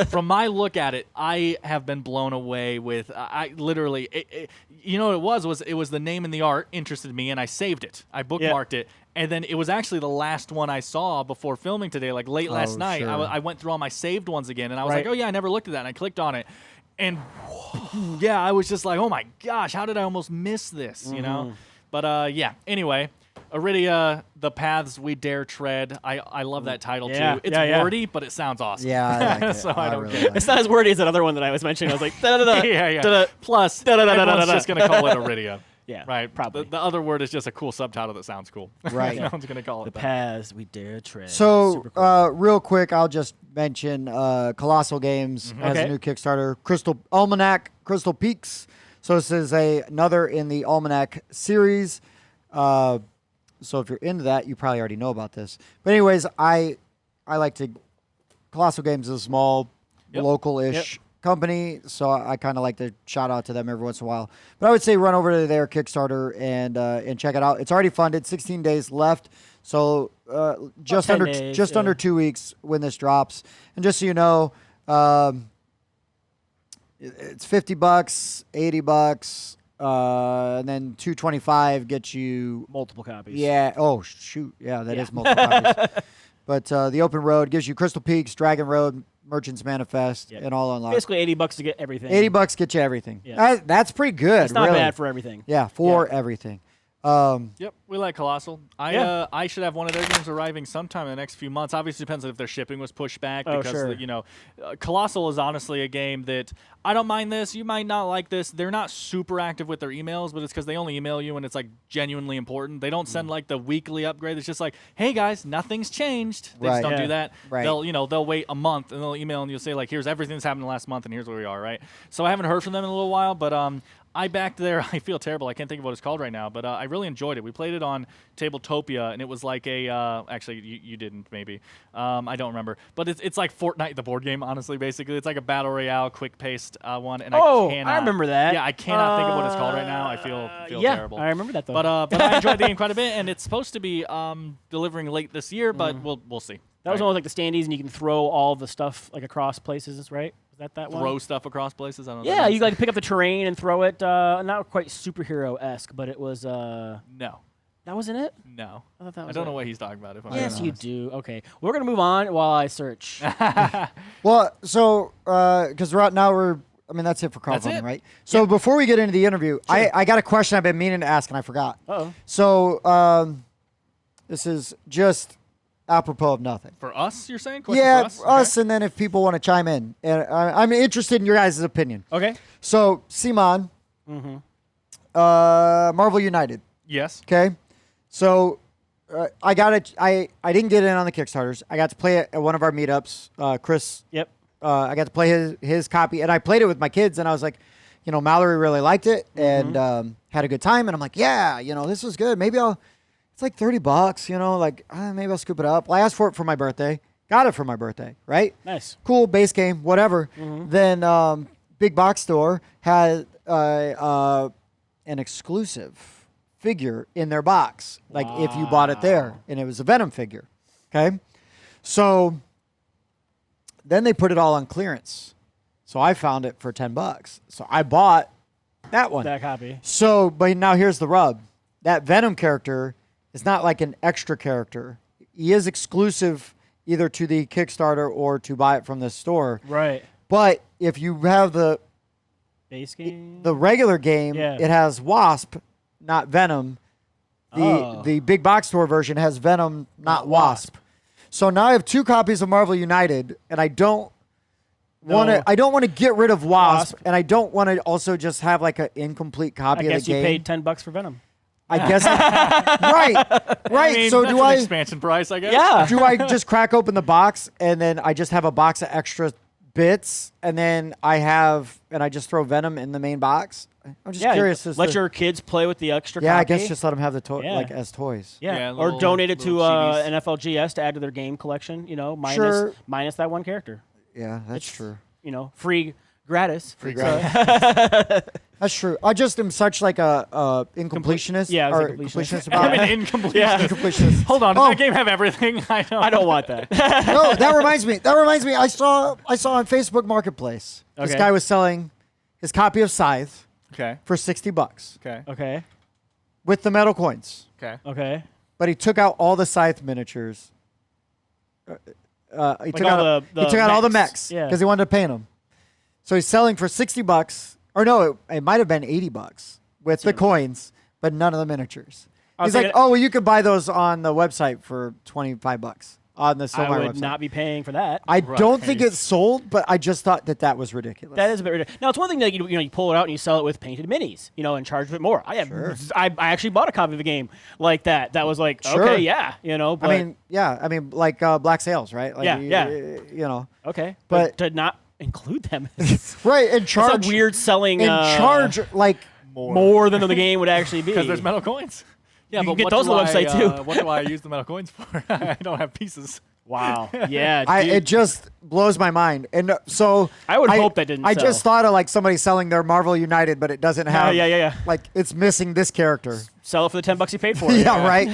From my look at it, I have been blown away with. I literally, you know what it was the name and the art interested me, and I saved it. I bookmarked it, and then it was actually the last one I saw before filming today, like late last night. sure. I went through all my saved ones again, and I was Right. like, oh yeah, I never looked at that, and I clicked on it, and yeah, I was just like, oh my gosh, how did I almost miss this? You know, but yeah. Anyway. Arydia, the paths we dare tread. I love that title Yeah, too. It's yeah. wordy, but it sounds awesome. Yeah, I like it. So I don't really care. like It's not as wordy as that other one that I was mentioning. I was like, da-da-da-da, yeah. da-da. Plus, Da-da-da-da-da-da. everyone's just going to call it Arydia. Yeah, Right. probably. The other word is just a cool subtitle that sounds cool. Right. No one's going to call it The that. paths we dare tread. So, Super cool. real quick, I'll just mention Colossal Games has Okay. a new Kickstarter, Almanac, Crystal Peaks. So this is another in the Almanac series. So if you're into that, you probably already know about this. But anyways, I like to. Colossal Games is a small, Yep. local-ish company, so I kind of like to shout out to them every once in a while. But I would say run over to their Kickstarter and check it out. It's already funded, 16 days left, so just 10 under days, under 2 weeks when this drops. And just so you know, it's $50, $80. And then $225 gets you Multiple copies. yeah. Oh shoot. Yeah, that is multiple copies. But the open road gives you Crystal Peaks, Dragon Road, Merchant's Manifest, Yep. and all online. Basically $80 to get everything. $80 get you everything. Yeah. That's pretty good. It's not really. bad for everything. Yeah, for everything. Yep, we like Colossal. Yeah. I should have one of their games arriving sometime in the next few months. Obviously, depends on if their shipping was pushed back. Oh, because sure. Colossal is honestly a game that I don't mind this. You might not like this. They're not super active with their emails, but it's because they only email you when it's like genuinely important. They don't send like the weekly upgrade. It's just like, hey guys, nothing's changed. They just Right. don't Yeah. do that. Right. They'll wait a month and they'll email and you'll say like, here's everything that's happened in the last month and here's where we are, right? So I haven't heard from them in a little while, but I backed their. I feel terrible. I can't think of what it's called right now, but I really enjoyed it. We played it on Tabletopia, and it was like a. Actually, you didn't maybe. I don't remember, but it's like Fortnite, the board game. Honestly, basically, it's like a battle royale, quick paced one. And Oh, I I cannot, remember that. Yeah, I cannot think of what it's called right now. I feel yeah, terrible. I remember that though. But I enjoyed the game quite a bit, and it's supposed to be delivering late this year, but we'll see. that was Right. almost like the standees, and you can throw all the stuff like across places, right? Was that one? Throw stuff across places. I don't know. Yeah, you like pick up the terrain and throw it. Not quite superhero-esque, but it was. No, That wasn't it. no. I thought that I was don't it. know what he's talking about. If I'm Yes, being you honest. do. Okay, we're gonna move on while I search. Well, so because right now I mean, that's it for That's crowdfunding, it. right? So before we get into the interview, I got a question I've been meaning to ask and I forgot. Uh-oh. So this is just apropos of nothing. For us, you're saying? Question Yeah, for us? Okay. and then if people want to chime in, and I'm interested in your guys' opinion. Okay. So Simon, Mm-hmm. Marvel United. Yes. Okay, so I got it. I didn't get in on the Kickstarters. I got to play it at one of our meetups. Chris, Yep. I got to play his copy, and I played it with my kids, and I was like, Mallory really liked it and had a good time, and I'm like, yeah, this was good. Maybe it's like $30, like maybe I'll scoop it up. Well, I asked for it for my birthday, got it for my birthday, right? Nice. Cool base game, whatever. Then Big Box Store had an exclusive figure in their box, like if you bought it there, and it was a Venom figure. Okay, so then they put it all on clearance. So I found it for $10. So I bought that one. That copy. So, but now here's the rub. That Venom character is not like an extra character. He is exclusive either to the Kickstarter or to buy it from the store. Right. But if you have the Base game. regular game, Yeah. it has Wasp, not Venom. The big box store version has Venom, not Wasp. So now I have 2 copies of Marvel United, and I don't want to. I don't want to get rid of Wasp, and I don't want to also just have like an incomplete copy I of guess the you game. paid $10 for Venom. I guess. Right. I mean, So that's do an I? expansion price, I guess. Yeah. Do I just crack open the box and then I just have a box of extra bits, and then I just throw Venom in the main box? I'm just curious. Let your kids play with the extra I copy. guess just let them have the toy Yeah. like as toys. Yeah, little- or donate it to little CDs. NFLGS to add to their game collection. Minus Sure. minus that one character. Yeah, that's true. Free, gratis. Free gratis. That's true. I just am such like a incompletionist. Yeah, I was or a completionist. completionist about I'm it. an incomplete. Incompletionist. Hold on, does Oh. that game have everything? I I don't want that. No, that reminds me. I saw on Facebook Marketplace. This Okay. guy was selling his copy of Scythe Okay. for $60 Okay. Okay. with the metal coins. Okay. Okay. But he took out all the Scythe miniatures. He took all out the he took out all the mechs. mechs Yeah. because he wanted to paint them. So he's selling for $60, or no, it might have been $80 with the coins, but none of the miniatures. I was He's like, thinking- oh, well, you could buy those on the website for $25 on the I Silmar would website. not be paying for that. I don't think Right. it's sold, but I just thought that was ridiculous. That is a bit ridiculous. Now it's one thing that you pull it out and you sell it with painted minis, and charge a bit more. I actually bought a copy of a game like that. That was like, Sure. okay, yeah, But, I mean, like Black Sails, right? Like, Yeah. okay, but- to not include them, right, and it's charge a weird selling. and charge like more than the game would actually be. Because there's metal coins. Yeah, You but can get what those do on the website, I, too. What do I use the metal coins for? I don't have pieces. Wow. Yeah. it dude. just blows my mind. And so I would hope that didn't I sell. just thought of like somebody selling their Marvel United, but it doesn't have. yeah. Like it's missing this character. Sell it for the $10 you paid for it. Yeah, right.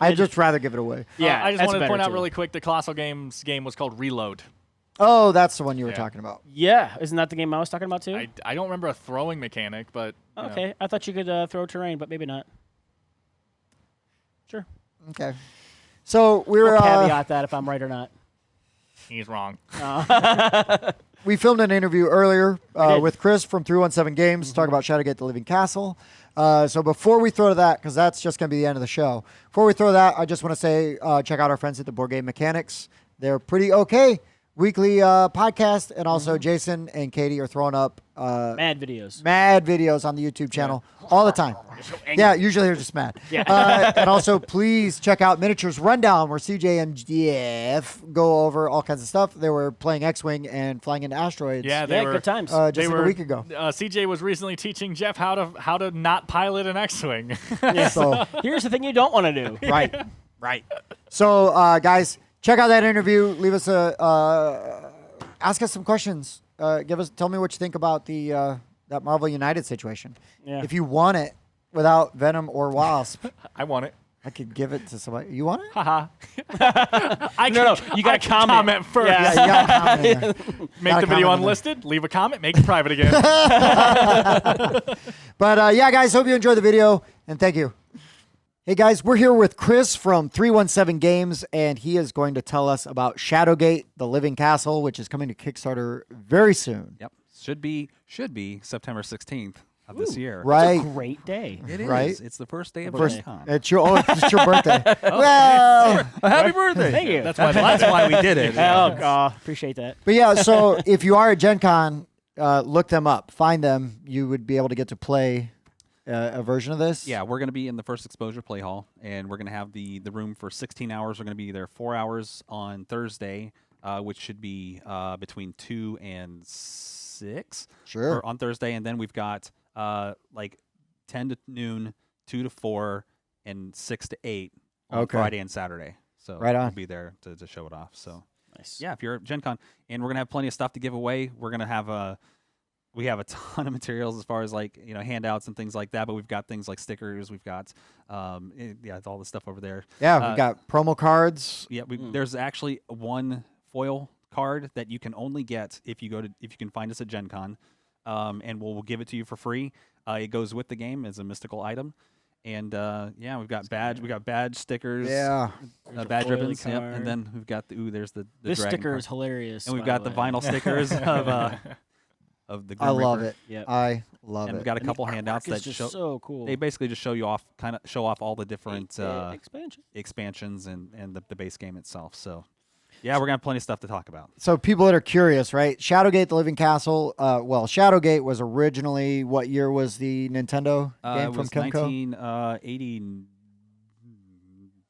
I'd just rather give it away. Yeah, I just that's wanted to better, point out too. really quick the Colossal Games game was called Reload. Oh, that's the one you were Yeah. talking about. Yeah, isn't that the game I was talking about too? I don't remember a throwing mechanic, but you know. Okay, I thought you could throw terrain, but maybe not. Sure. Okay. So we were We'll caveat that if I'm right or not. He's wrong. we filmed an interview earlier did. with Chris from 317 Games to talk about Shadowgate: The Living Castle. So before we throw to that, because that's just going to be the end of the show. Before we throw that, I just want to say check out our friends at the Board Game Mechanics. They're pretty okay. Weekly podcast, and also Jason and Katie are throwing up Mad videos. mad videos on the YouTube channel all the time. Yeah, usually they're just mad. Yeah. And also, please check out Miniatures Rundown, where CJ and Jeff go over all kinds of stuff. They were playing X-Wing and flying into asteroids. Yeah, they were good times. just they like were, a week ago. CJ was recently teaching Jeff how to not pilot an X-wing. So Here's the thing you don't want to do. right. So, guys, check out that interview. Leave us ask us some questions. Tell me what you think about the that Marvel United situation. Yeah. If you want it without Venom or Wasp, I want it. I could give it to somebody. You want it? Haha. No, you got to comment first. Yeah. Yeah, you got a comment in there. Make Gotta the video comment in unlisted. Leave a comment. Make it private again. But yeah, guys, hope you enjoyed the video, and thank you. Hey, guys, we're here with Chris from 317 Games, and he is going to tell us about Shadowgate: The Living Castle, which is coming to Kickstarter very soon. Yep. Should be September 16th of this year. Right? It's a great day. It is. Right? It's the first day of First, Gen Con. it's your birthday. Well, Happy birthday. Thank you. That's why. That's why we did it. Appreciate that. but yeah, so if you are at Gen Con, look them up, find them. You would be able to get to play a version of this. Yeah, we're going to be in the first exposure play hall, and we're going to have the room for 16 hours. We're going to be there 4 hours on Thursday, which should be between 2 and 6. Sure. Or on Thursday, and then we've got like 10 to noon, 2 to 4, and 6 to 8 on Okay. Friday and Saturday. So Right on. we'll be there to show it off. So Nice. yeah, if you're at Gen Con, and we're going to have plenty of stuff to give away. We're going to have we have a ton of materials as far as like handouts and things like that, but we've got things like stickers. We've got it's all the stuff over there. Yeah, we've got promo cards. Yeah, there's actually one foil card that you can only get if you can find us at Gen Con, and we'll give it to you for free. It goes with the game as a mystical item, And yeah, we've got badge stickers. Yeah. Badge foily ribbons. Yep. card. And then we've got there's the This dragon sticker card. is hilarious. And we've by got the way. vinyl stickers of the Grim I love Reaper. it. Yep. I love And it. we've got a And the couple handouts artwork is that just show. so cool. They basically just show off all the different expansion. expansions and the base game itself. So yeah, we're gonna have plenty of stuff to talk about. So people that are curious, right? Shadowgate: The Living Castle. Well, Shadowgate was originally, what year was the Nintendo game It from was Kemco? 1980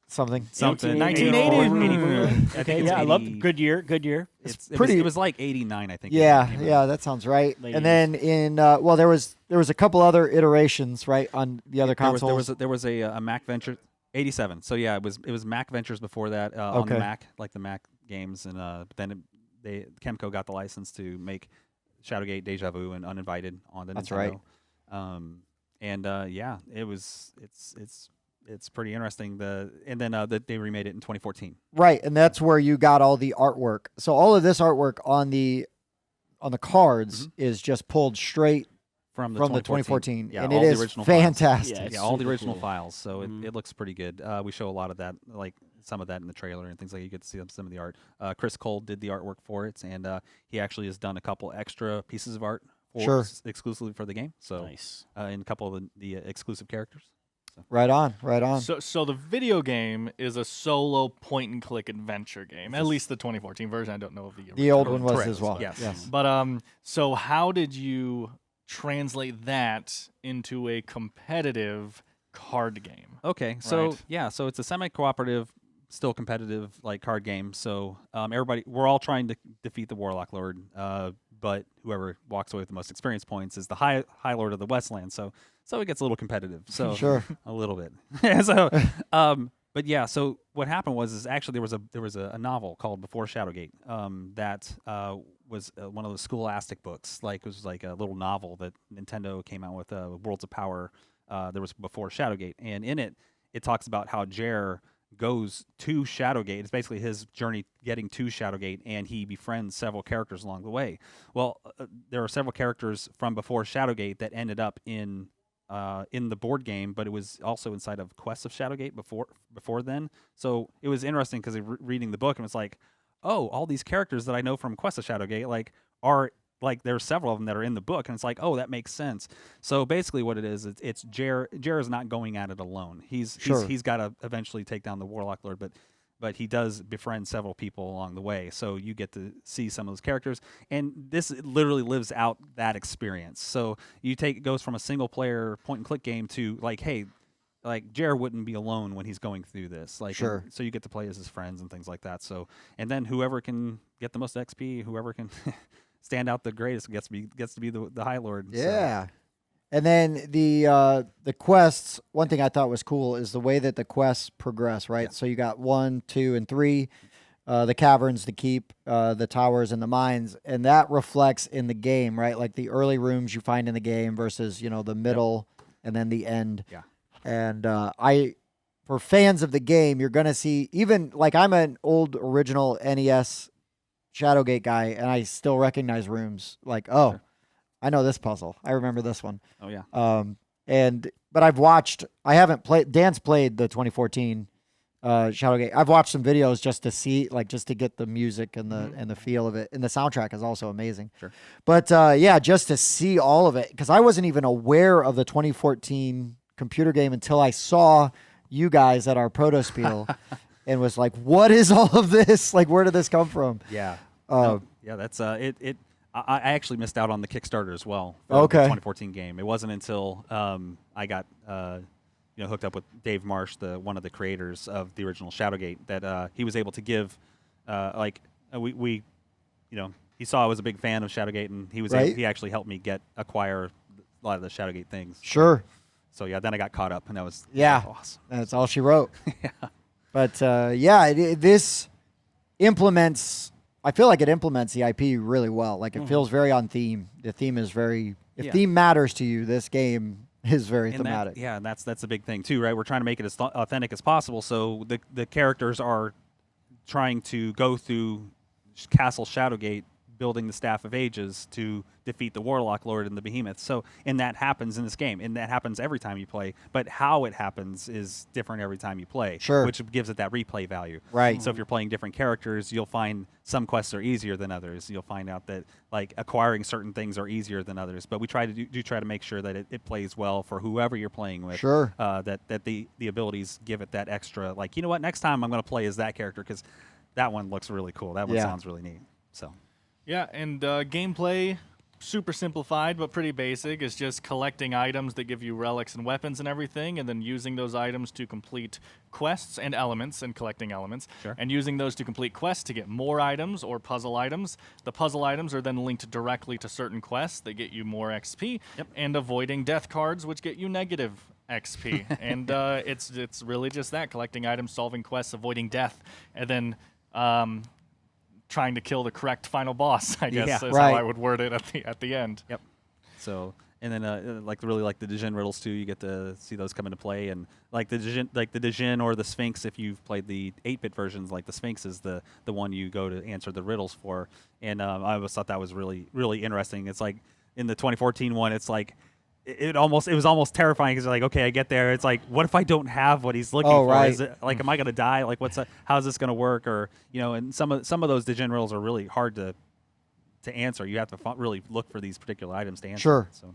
Something. something. 1980. I Okay, think it's yeah, I love 80 good year. Good year. pretty- It was like 89, I think. Yeah, when it came yeah, out. that sounds right. Late And then in well, there was a couple other iterations, right, on the other consoles. There was a Mac Venture 87. So yeah, it was Mac Ventures before that on the Okay. Mac, like the Mac games, and but then Kemco got the license to make Shadowgate, Deja Vu, and Uninvited on the That's Nintendo. right. Yeah, it's pretty interesting. They remade it in 2014. Right, and that's where you got all the artwork. So all of this artwork on the cards is just pulled straight From the 2014, Yeah, and all it the is original files. fantastic. Yeah, it's Yeah, all the super original cool. files. So Mhm. it looks pretty good. We show a lot of that, like some of that in the trailer and things like that. You get to see some of the art. Chris Cole did the artwork for it, and he actually has done a couple extra pieces of art Sure. exclusively for the game. So Nice. and a couple of the exclusive characters. Right on, right on. So the video game is a solo point-and-click adventure game. At least the 2014 version. I don't know if The old original one was Correct. as well. Yes. Yes. But so how did you translate that into a competitive card game? Okay, so Right. yeah, so it's a semi-cooperative, still competitive like card game. So we're all trying to defeat the Warlock Lord, but whoever walks away with the most experience points is the High Lord of the Westland. So it gets a little competitive. So Sure. a little bit. So but yeah, so what happened was actually there was a novel called Before Shadowgate that was one of those Scholastic books. Like it was like a little novel that Nintendo came out with, Worlds of Power. There was Before Shadowgate, and in it talks about how Jer goes to Shadowgate. It's basically his journey getting to Shadowgate, and he befriends several characters along the way. Well, there are several characters from Before Shadowgate that ended up in the board game, but it was also inside of Quests of Shadowgate before then. So it was interesting because reading the book, and it's like, oh, all these characters that I know from Quests of Shadowgate are there's several of them that are in the book, and it's like, oh, that makes sense. So basically, what it is, it's Jer is not going at it alone. He's got to eventually take down the Warlock Lord, but he does befriend several people along the way. So you get to see some of those characters, and this literally lives out that experience. So it goes from a single player point and click game to hey, Jer wouldn't be alone when he's going through this. Sure. So you get to play as his friends and things like that. So and then whoever can get the most XP, whoever can stand out the greatest gets to be the High Lord. Yeah. And then the quests, one thing I thought was cool is the way that the quests progress, right? Yeah. So you got 1, 2, and 3, the caverns, the keep, the towers, and the mines, and that reflects in the game, right? Like the early rooms you find in the game versus, the middle and then the end. Yeah. And for fans of the game, you're going to see, even I'm an old original NES Shadowgate guy, and I still recognize rooms Sure. I know this puzzle. I remember this one. Oh yeah. But I haven't played, Dan's played the 2014 Shadowgate. I've watched some videos just to see, just to get the music and the feel of it. And the soundtrack is also amazing. Sure. But just to see all of it, because I wasn't even aware of the 2014 computer game until I saw you guys at our proto spiel and was like, what is all of this? Where did this come from? Yeah. Uh, Yeah, that's it. I actually missed out on the Kickstarter as well. For Okay. The 2014 game. It wasn't until I got hooked up with Dave Marsh, one of the creators of the original Shadowgate, that he was able to give he saw I was a big fan of Shadowgate, and he actually helped me acquire a lot of the Shadowgate things. Sure. So yeah, then I got caught up, and that was awesome. That's all she wrote. Yeah. But this implements. I feel like it implements the IP really well. It feels very on theme. The theme is very. If theme matters to you, this game is very thematic. And that's a big thing too, right? We're trying to make it as authentic as possible. So the characters are trying to go through Castle Shadowgate building the Staff of Ages to defeat the Warlock Lord and the Behemoth. So, and that happens in this game, and that happens every time you play. But how it happens is different every time you play, Sure. which gives it that replay value. Right. So if you're playing different characters, you'll find some quests are easier than others. You'll find out that like acquiring certain things are easier than others. But we try to try to make sure that it plays well for whoever you're playing with. Sure. That the abilities give it that extra. Like, you know what? Next time I'm going to play as that character because that one looks really cool. That one Yeah. sounds really neat. So. Yeah, and gameplay, super simplified but pretty basic, is just collecting items that give you relics and weapons and everything, and then using those items to complete quests and elements, and collecting elements, Sure. and using those to complete quests to get more items or puzzle items. The puzzle items are then linked directly to certain quests that get you more XP, Yep. and avoiding death cards, which get you negative XP. And it's really just that, collecting items, solving quests, avoiding death, and then trying to kill the correct final boss, I guess, Yeah. is Right. how I would word it at the end. Yep. So, and then like the Djinn riddles too. You get to see those come into play, and like the Djinn or the Sphinx. If you've played the 8-bit versions, like the Sphinx is the one you go to answer the riddles for. And I always thought that was really really interesting. It's like in the 2014 one, it's like it was almost terrifying because like, okay, I get there, it's like, what if I don't have what he's looking for? right. Is it like, am I gonna die? Like, how's this gonna work? Or and some of those Djinn riddles are really hard to answer. You have to really look for these particular items to answer. Sure. So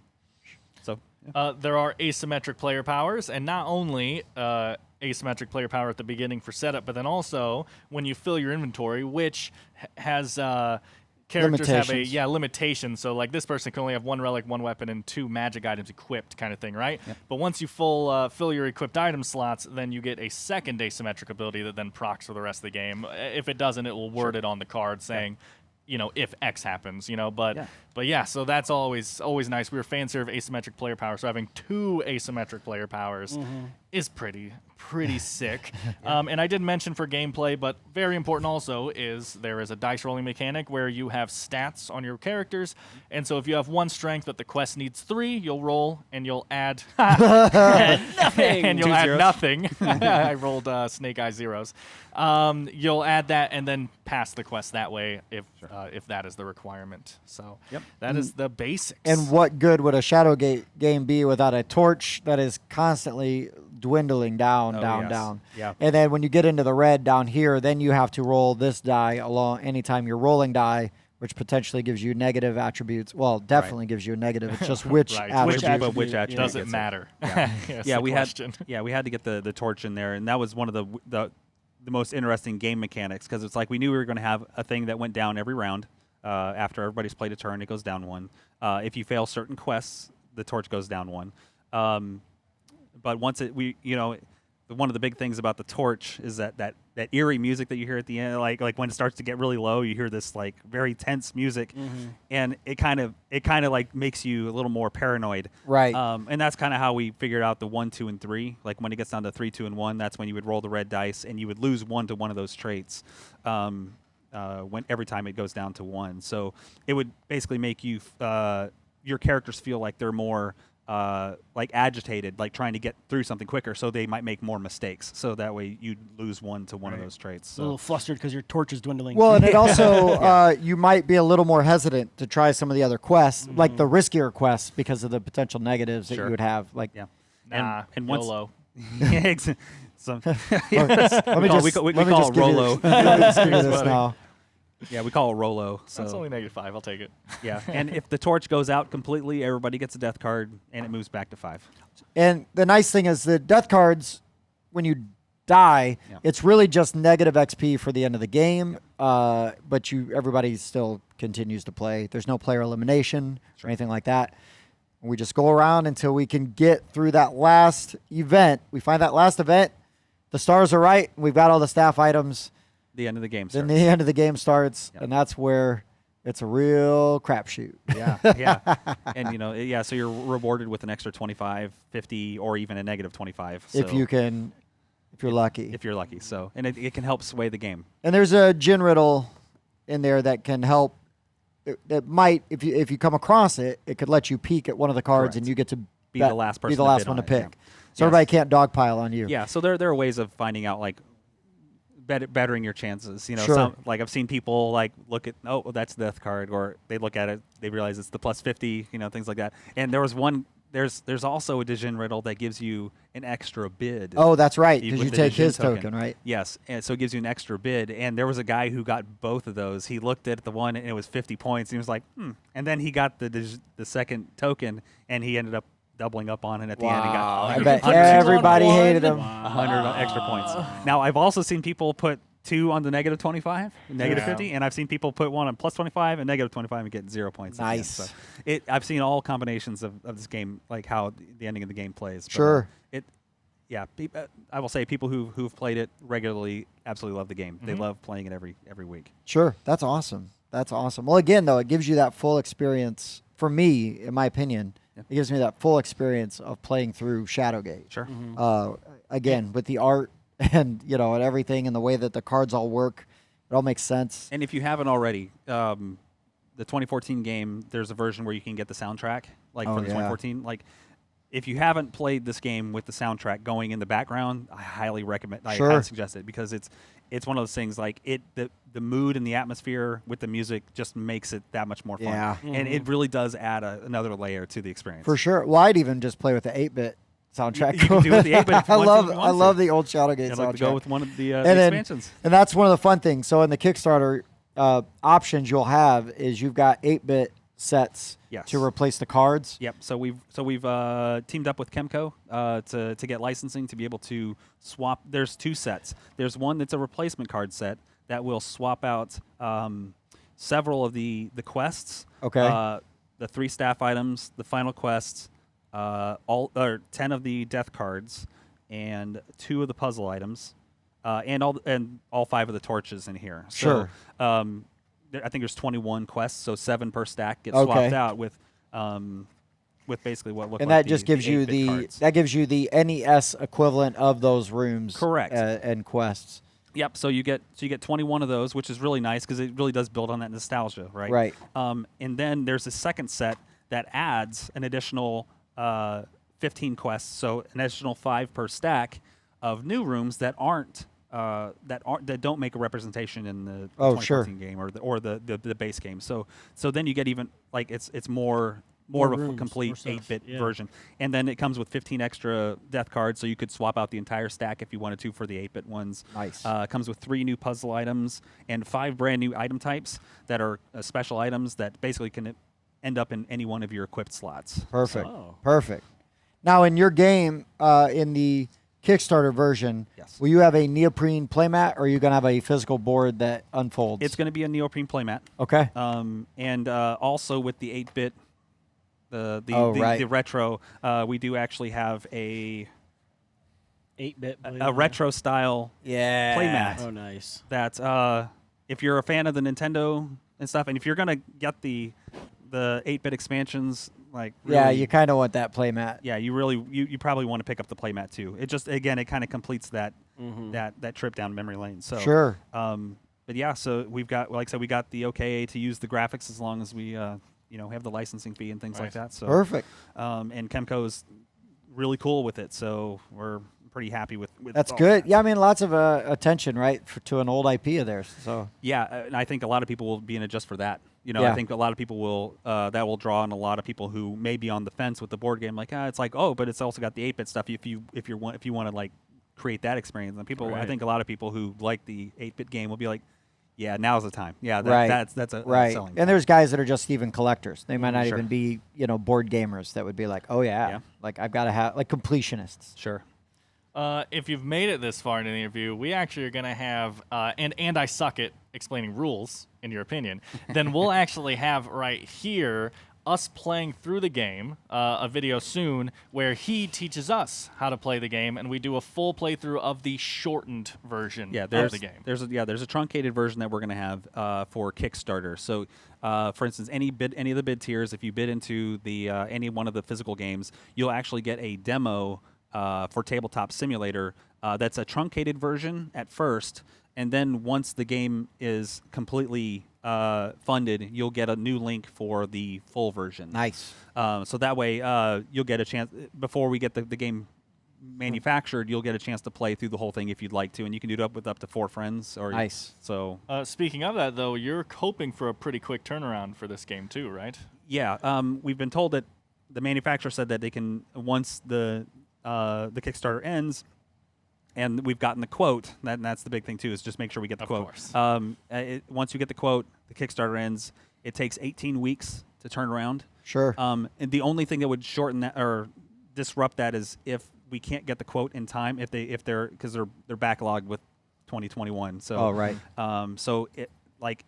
yeah. There are asymmetric player powers, and not only asymmetric player power at the beginning for setup, but then also when you fill your inventory, which has characters have a limitation. So like this person can only have 1 relic, 1 weapon, and 2 magic items equipped, kind of thing, right? Yep. But once you fill your equipped item slots, then you get a second asymmetric ability that then procs for the rest of the game. If it doesn't, it will word it on the card saying, if X happens, but yeah, so that's always nice. We were fans here of asymmetric player power, so having 2 asymmetric player powers is pretty sick. And I did mention for gameplay, but very important also is there is a dice rolling mechanic where you have stats on your characters, and so if you have 1 strength but the quest needs 3, you'll roll and you'll add Nothing. and you'll 2 add zeros. nothing. I rolled snake eye zeros. You'll add that and then pass the quest that way if that is the requirement. So Yep. that is the basics. And what good would a Shadowgate game be without a torch that is constantly dwindling down, Oh, down, yes. down? Yeah. And then when you get into the red down here, then you have to roll this die along anytime you're rolling die, which potentially gives you negative attributes. Well, definitely gives you a negative. It's just which Right. attribute. But which attribute doesn't gets it. matter. Yeah. Yes, Yeah, the we question. had to get the torch in there, and that was one of the most interesting game mechanics because it's like we knew we were going to have a thing that went down every round. After everybody's played a turn, it goes down 1. If you fail certain quests, the torch goes down 1. But once one of the big things about the torch is that eerie music that you hear at the end, like when it starts to get really low, you hear this like very tense music, and it kind of like makes you a little more paranoid. Right. And that's kind of how we figured out the 1, 2, and 3. Like when it gets down to 3, 2, and 1, that's when you would roll the red dice and you would lose 1 to one of those traits. When every time it goes down to 1, so it would basically make you your characters feel like they're more like agitated, like trying to get through something quicker, so they might make more mistakes. So that way you lose 1 to one of those traits. A little So flustered because your torch is dwindling. Well, and it also, you might be a little more hesitant to try some of the other quests, like the riskier quests, because of the potential negatives that Sure. you would have. Like, yeah, Nah, and once YOLO. so let me call- just we call- we let me call just it give you Rolo. this- let me just give you this Funny. now. yeah, we call it Rolo. So That's only -5. I'll take it. yeah, and if the torch goes out completely, everybody gets a death card, and it moves back to 5. And the nice thing is the death cards, when you die, Yeah. it's really just negative XP for the end of the game. But everybody still continues to play. There's no player elimination or anything like that. We just go around until we can get through that last event. We find that last event. The stars are right. We've got all the staff items. The end of the game. Then starts. the end of the game starts, Yep. and that's where it's a real crapshoot. Yeah, yeah. And so you're rewarded with an extra 25, 50, or even a negative 25. So If you're lucky. if you're lucky. So, and it can help sway the game. And there's a Djinn riddle in there that can help. That might, if you come across it, it could let you peek at one of the cards, Correct. and you get to Be the last person Be the to last bid one on to it, pick. yeah. So Yes. everybody can't dogpile on you. Yeah, so there are ways of finding out, like, bettering your chances. You know, Sure. some, like I've seen people like look at, oh, well, that's the death card, or they look at it, they realize it's the plus 50, you know, things like that. And there was one. There's also a Dijon riddle that gives you an extra bid. Oh, that's right, because with you the take Dijon his token, right? Yes, and so it gives you an extra bid. And there was a guy who got both of those. He looked at the one and it was 50 points. And he was like, And then he got the second token, and he ended up doubling up on it at the end. He got I 100 bet 100 everybody one. hated him. 100 extra points. Now, I've also seen people put 2 on the negative 25, negative 50, and I've seen people put 1 on plus 25 and negative 25 and get 0 points. Nice. At the end. So I've seen all combinations of this game, like how the ending of the game plays. But, Sure. I will say people who've played it regularly absolutely love the game. They Mm-hmm. love playing it every week. Sure, that's awesome. That's awesome. Well, again, though, it gives you that full experience. For me, in my opinion, it gives me that full experience of playing through Shadowgate. Sure. Again, with the art and and everything, and the way that the cards all work, it all makes sense. And if you haven't already, the 2014 game, there's a version where you can get the soundtrack, like Oh, for the yeah. 2014. Like, if you haven't played this game with the soundtrack going in the background, I highly recommend. I Sure. highly suggest it, because it's one of those things, like the mood and the atmosphere with the music just makes it that much more fun. Yeah. And it really does add another layer to the experience. For sure. Well, I'd even just play with the 8-bit soundtrack. You can do it with the 8-bit if you I want love to, if you I want love to. the old Shadowgate I'd soundtrack. like to go with one of the and then, expansions. and that's one of the fun things. So in the Kickstarter options you'll have is you've got 8-bit sets Yes. to replace the cards. Yep. So we've teamed up with Kemco to get licensing to be able to swap. There's 2 sets. There's one that's a replacement card set that will swap out several of the quests. Okay. The 3 staff items, the final quests, 10 of the death cards, and 2 of the puzzle items, and all 5 of the torches in here. Sure. So, I think there's 21 quests, so 7 per stack get Okay. swapped out with basically what look And like that just gives you 8-bit cards. that gives you the NES equivalent of those rooms. Correct. And quests. Yep. So you get 21 of those, which is really nice because it really does build on that nostalgia, right? Right. And then there's a second set that adds an additional 15 quests, so an additional 5 per stack of new rooms that that don't make a representation in the Oh, 2014 game or the base game. So then you get even like it's more of a rooms, complete more stuff, 8-bit yeah. version. And then it comes with 15 extra death cards, so you could swap out the entire stack if you wanted to for the 8-bit ones. Nice. Comes with 3 new puzzle items and 5 brand new item types that are special items that basically can end up in any one of your equipped slots. Perfect. Oh. Perfect. Now, in your game, in the Kickstarter version, Yes. will you have a neoprene playmat, or are you going to have a physical board that unfolds? It's going to be a neoprene playmat. Okay. And also with the 8-bit, Right. the retro, we do actually have a 8-bit. retro style Yeah. playmat. Oh, nice. That if you're a fan of the Nintendo and stuff, and if you're gonna get the 8-bit expansions, like Yeah, really- you kind of want that playmat. yeah, you probably want to pick up the playmat too. It just again it kind of completes that that trip down memory lane. So Sure. but yeah, so we've got, like I said, we got the okay to use the graphics as long as we have the licensing fee and things like that. So Perfect. and Kemco's really cool with it, so we're pretty happy with That's all good. that. Yeah, I mean, lots of attention, right, to an old IP of theirs. So Yeah, and I think a lot of people will be in it just for that. Yeah. I think a lot of people will that will draw in a lot of people who may be on the fence with the board game. Like, it's like, but it's also got the 8-bit stuff. If you want to like create that experience, and people, I Right. think a lot of people who like the 8-bit game will be like, yeah, now's the time. Yeah, Right. that's a right, selling and point. there's guys that are just even collectors. They might not Sure. even be board gamers that would be like, oh yeah. Like I've got to have like completionists. Sure. If you've made it this far in the interview, we actually are going to have, and I suck at explaining rules, in your opinion, then we'll actually have right here us playing through the game, a video soon, where he teaches us how to play the game, and we do a full playthrough of the shortened version Yeah, of there's the game. there's a truncated version that we're going to have for Kickstarter. So, for instance, any of the bid tiers, if you bid into the any one of the physical games, you'll actually get a demo for Tabletop Simulator. That's a truncated version at first, and then once the game is completely funded, you'll get a new link for the full version. Nice. So that way, you'll get a chance before we get the game manufactured, you'll get a chance to play through the whole thing if you'd like to, and you can do it with up to 4 friends. Or Nice. So Speaking of that, though, you're hoping for a pretty quick turnaround for this game too, right? yeah, we've been told that the manufacturer said that they can, once the Kickstarter ends, and we've gotten the quote. That's the big thing too, is just make sure we get the quote. Course. Once you get the quote, the Kickstarter ends. It takes 18 weeks to turn around. Sure. And the only thing that would shorten that or disrupt that is if we can't get the quote in time, because they're backlogged with 2021. So Oh, right. So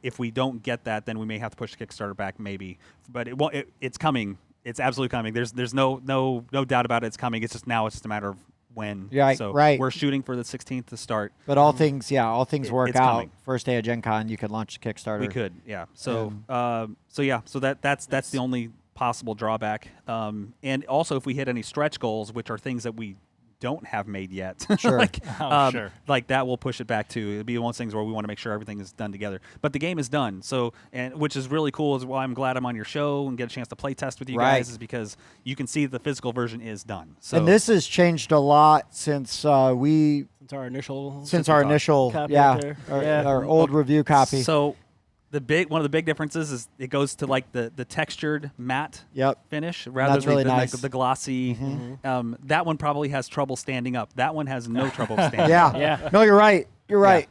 if we don't get that, then we may have to push the Kickstarter back, maybe. But it won't. It's coming. It's absolutely coming. There's no doubt about it. It's coming. It's just a matter of when. Right, So right. we're shooting for the 16th to start. But all things work it's out. coming. First day of Gen Con, you could launch the Kickstarter. We could, yeah. So that's the only possible drawback. And also, if we hit any stretch goals, which are things that we don't have made yet, Sure. Sure. like that will push it back to. It'll be one of those things where we want to make sure everything is done together. But the game is done, so which is really cool. Is why I'm glad I'm on your show and get a chance to play test with you Right. guys, is because you can see the physical version is done. So And this has changed a lot since we Since our initial copy yeah, out there. Yeah. our old review copy. So one of the big differences is it goes to like the textured matte Yep. finish rather That's than really the, nice. the glossy. That one probably has trouble standing up. That one has no trouble standing Yeah. up. Yeah. No, you're right. You're right.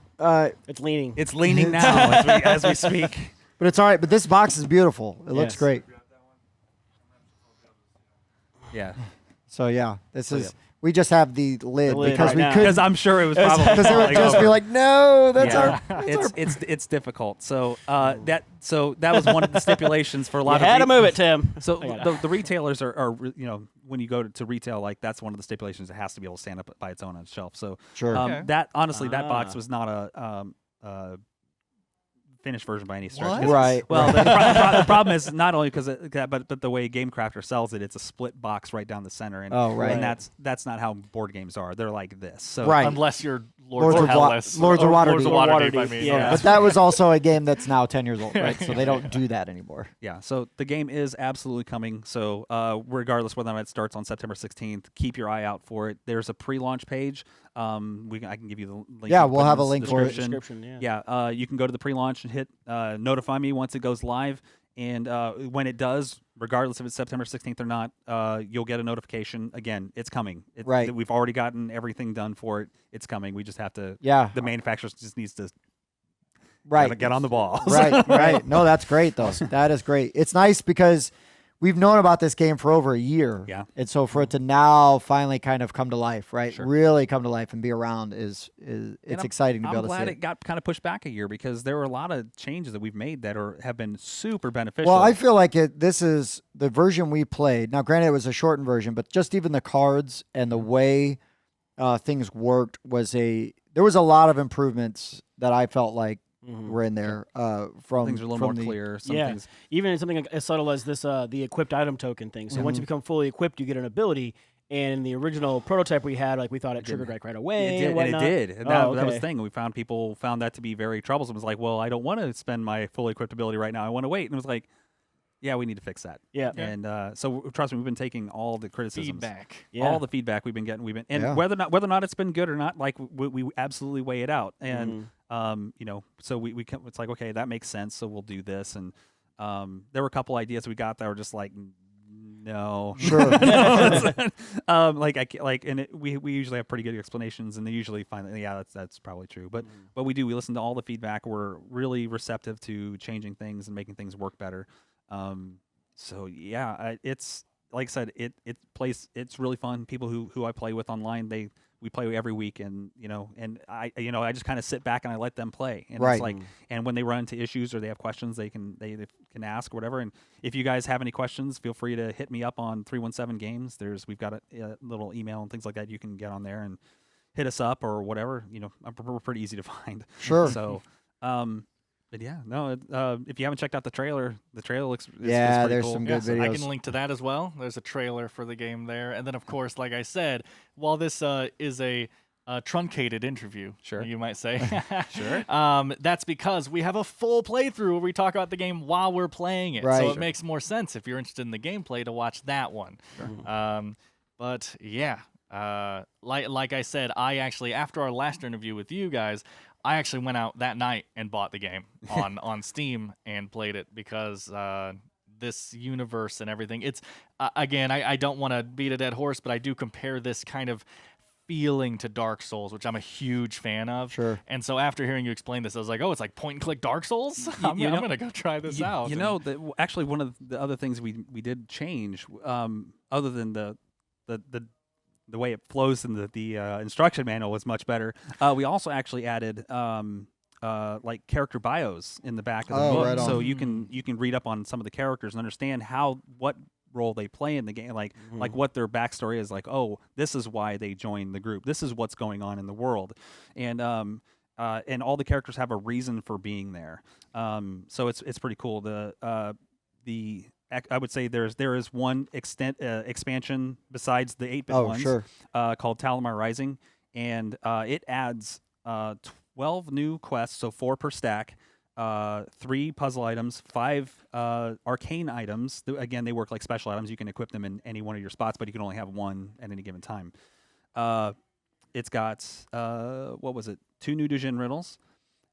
It's leaning. It's leaning now as we speak. But it's all right. But this box is beautiful. It looks Yes. great. Yeah. So yeah, this is. yeah. We just have the lid, lid because right we now. couldn't. Because I'm sure it was probably Because it would falling just over. be like, no, that's Yeah. our. It's difficult. So that was one of the stipulations for a lot You of had to move it, Tim. So I gotta- the retailers are when you go to retail, like that's one of the stipulations. It has to be able to stand up by its own on the shelf. So Sure. Okay. that honestly that box Ah. was not a finished version by any stretch. What? 'Cause- Right. Well, right. the problem is not only because but the way Game Crafter sells it, it's a split box right down the center, and Oh, right. and that's not how board games are. They're like this. So Right. Unless you're Lords Lords of of Wa- Hellas. Lords of or Waterdeep. Lords of Waterdeep, Waterdeep, I mean. yeah. But that was also a game that's now 10 years old, right? So they don't do that anymore. Yeah, so the game is absolutely coming. So regardless whether or not it starts on September 16th, keep your eye out for it. There's a pre-launch page. I can give you the link. Yeah, and we'll put in have a the link for it. Description, Yeah, you can go to the pre-launch and hit notify me once it goes live. And when it does, regardless if it's September 16th or not, you'll get a notification. Again, it's coming. Right. We've already gotten everything done for it. It's coming. We just have to. Yeah. The manufacturer just needs to Right. get on the ball. Right, right. No, that's great, though. That is great. It's nice because we've known about this game for over a year. Yeah. And so for it to now finally kind of come to life, right? Sure. Really come to life and be around it's And exciting to be I'm able to glad see it got kind of pushed back a year because there were a lot of changes that we've made that have been super beneficial. Well, I feel like this is the version we played. Now, granted, it was a shortened version, but just even the cards and the way things worked there was a lot of improvements that I felt like were in there from things are a little from more clear. Some Yeah, things, even something as subtle as this, the equipped item token thing. So once you become fully equipped, you get an ability. And in the original prototype we had, we thought it triggered right away. it did, and it whatnot. did. And Oh, that was okay. the thing. People found that to be very troublesome. It was like, well, I don't want to spend my fully equipped ability right now. I want to wait. And it was like, yeah, we need to fix that. Yeah. And so trust me, we've been taking all the criticisms, Feedback. Yeah. all the feedback we've been getting. And Yeah. whether or not it's been good or not, we absolutely weigh it out. And so we can, it's like, okay, that makes sense. So we'll do this. And there were a couple ideas we got that were just like, no, Sure. we usually have pretty good explanations, and they usually find that that's probably true. But we listen to all the feedback. We're really receptive to changing things and making things work better. So yeah, it's like I said, it's really fun. People who I play with online, we play every week, and I just kind of sit back and I let them play, and Right. it's like, and when they run into issues or they have questions, they can ask or whatever. And if you guys have any questions, feel free to hit me up on 317 Games. We've got a little email and things like that you can get on there and hit us up or whatever. We're pretty easy to find. Sure. So, but yeah, no. If you haven't checked out the trailer looks is Yeah, pretty there's cool. some good So I videos. can link to that as well. There's a trailer for the game there. And then, of course, like I said, while this is a truncated interview, Sure. you might say. Sure. That's because we have a full playthrough where we talk about the game while we're playing it. Right. So Sure. it makes more sense if you're interested in the gameplay to watch that one. But yeah, Like I said, I actually, after our last interview with you guys, I actually went out that night and bought the game on Steam and played it because this universe and everything. It's again, I don't want to beat a dead horse, but I do compare this kind of feeling to Dark Souls, which I'm a huge fan of. Sure. And so after hearing you explain this, I was like, oh, it's like point and click Dark Souls. I'm gonna go try this out. You know, actually, one of the other things we did change, other than the way it flows in the instruction manual was much better. We also actually added like character bios in the back of the book, right on. so you can read up on some of the characters and understand what role they play in the game, like what their backstory is. Like, oh, this is why they joined the group. This is what's going on in the world, and all the characters have a reason for being there. So it's pretty cool. I would say there is one expansion besides the 8-bit ones, sure. Called Talamar Rising, and it adds 12 new quests, so 4 per stack, 3 puzzle items, 5 arcane items. Again, they work like special items. You can equip them in any one of your spots, but you can only have one at any given time. It's got 2 new Dujin riddles,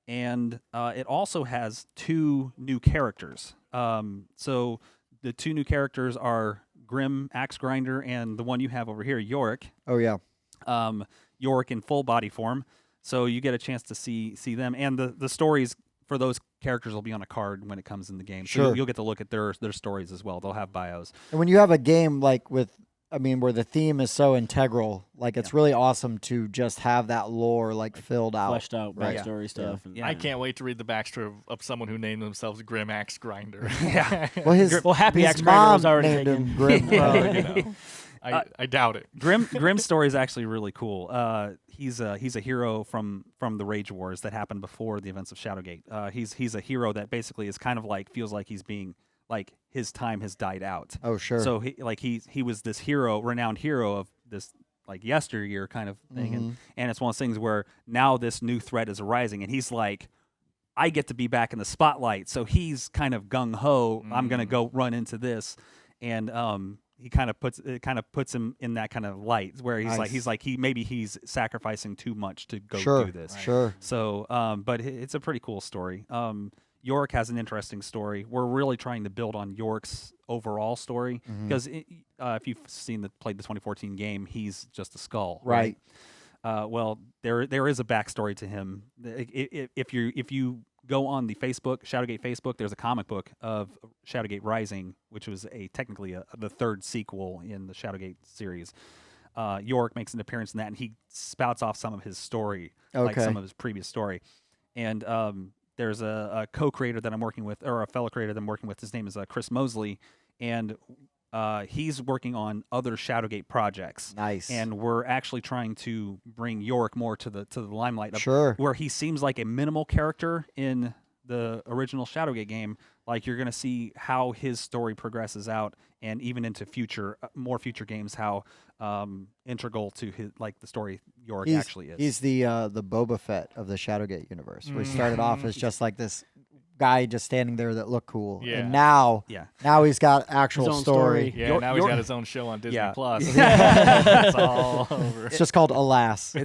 and it also has 2 new characters. So the 2 new characters are Grim Axe Grinder and the one you have over here, Yorick. Oh yeah. Yorick in full body form. So you get a chance to see them, and the stories for those characters will be on a card when it comes in the game. Sure. So you'll get to look at their stories as well. They'll have bios. And when you have a game like where the theme is so integral, like it's really awesome to just have that lore like filled out, Fleshed out Right. backstory stuff. Yeah. I can't wait to read the backstory of someone who named themselves Grim Axe Grinder. Yeah. Well, Happy his Axe Grinder mom was already named taken. him Grim. You know, I doubt it. Grim's story is actually really cool. He's a hero from the Rage Wars that happened before the events of Shadowgate. He's a hero that basically is kind of like feels like he's being like his time has died out. Oh sure. So he was this hero, renowned hero of this like yesteryear kind of thing, and it's one of those things where now this new threat is arising, and he's like, I get to be back in the spotlight. So he's kind of gung ho. I'm gonna go run into this, and he kind of puts him in that kind of light where he's Nice. he's sacrificing too much to go sure. do this. Sure. So, but it's a pretty cool story. Yorick has an interesting story. We're really trying to build on Yorick's overall story because if you've played the 2014 game, he's just a skull, Right. Well, there is a backstory to him. If you go on the Shadowgate Facebook, there's a comic book of Shadowgate Rising, which was technically the 3rd sequel in the Shadowgate series. Yorick makes an appearance in that, and he spouts off some of his story, like Okay. some of his previous story. And there's a co-creator that I'm working with, or a fellow creator that I'm working with. His name is Chris Mosley, and he's working on other Shadowgate projects. Nice. And we're actually trying to bring Yorick more to the limelight. Sure. Where he seems like a minimal character in the original Shadowgate game. Like you're going to see how his story progresses out, and even into more future games, how integral to his the story Yorick actually is. He's the Boba Fett of the Shadowgate universe, where he started off as just like this guy just standing there that looked cool, Yeah. and now he's got actual His own story. story. Yeah, now he's got his own show on Disney Yeah. Plus. It's all over. It's just called Alas.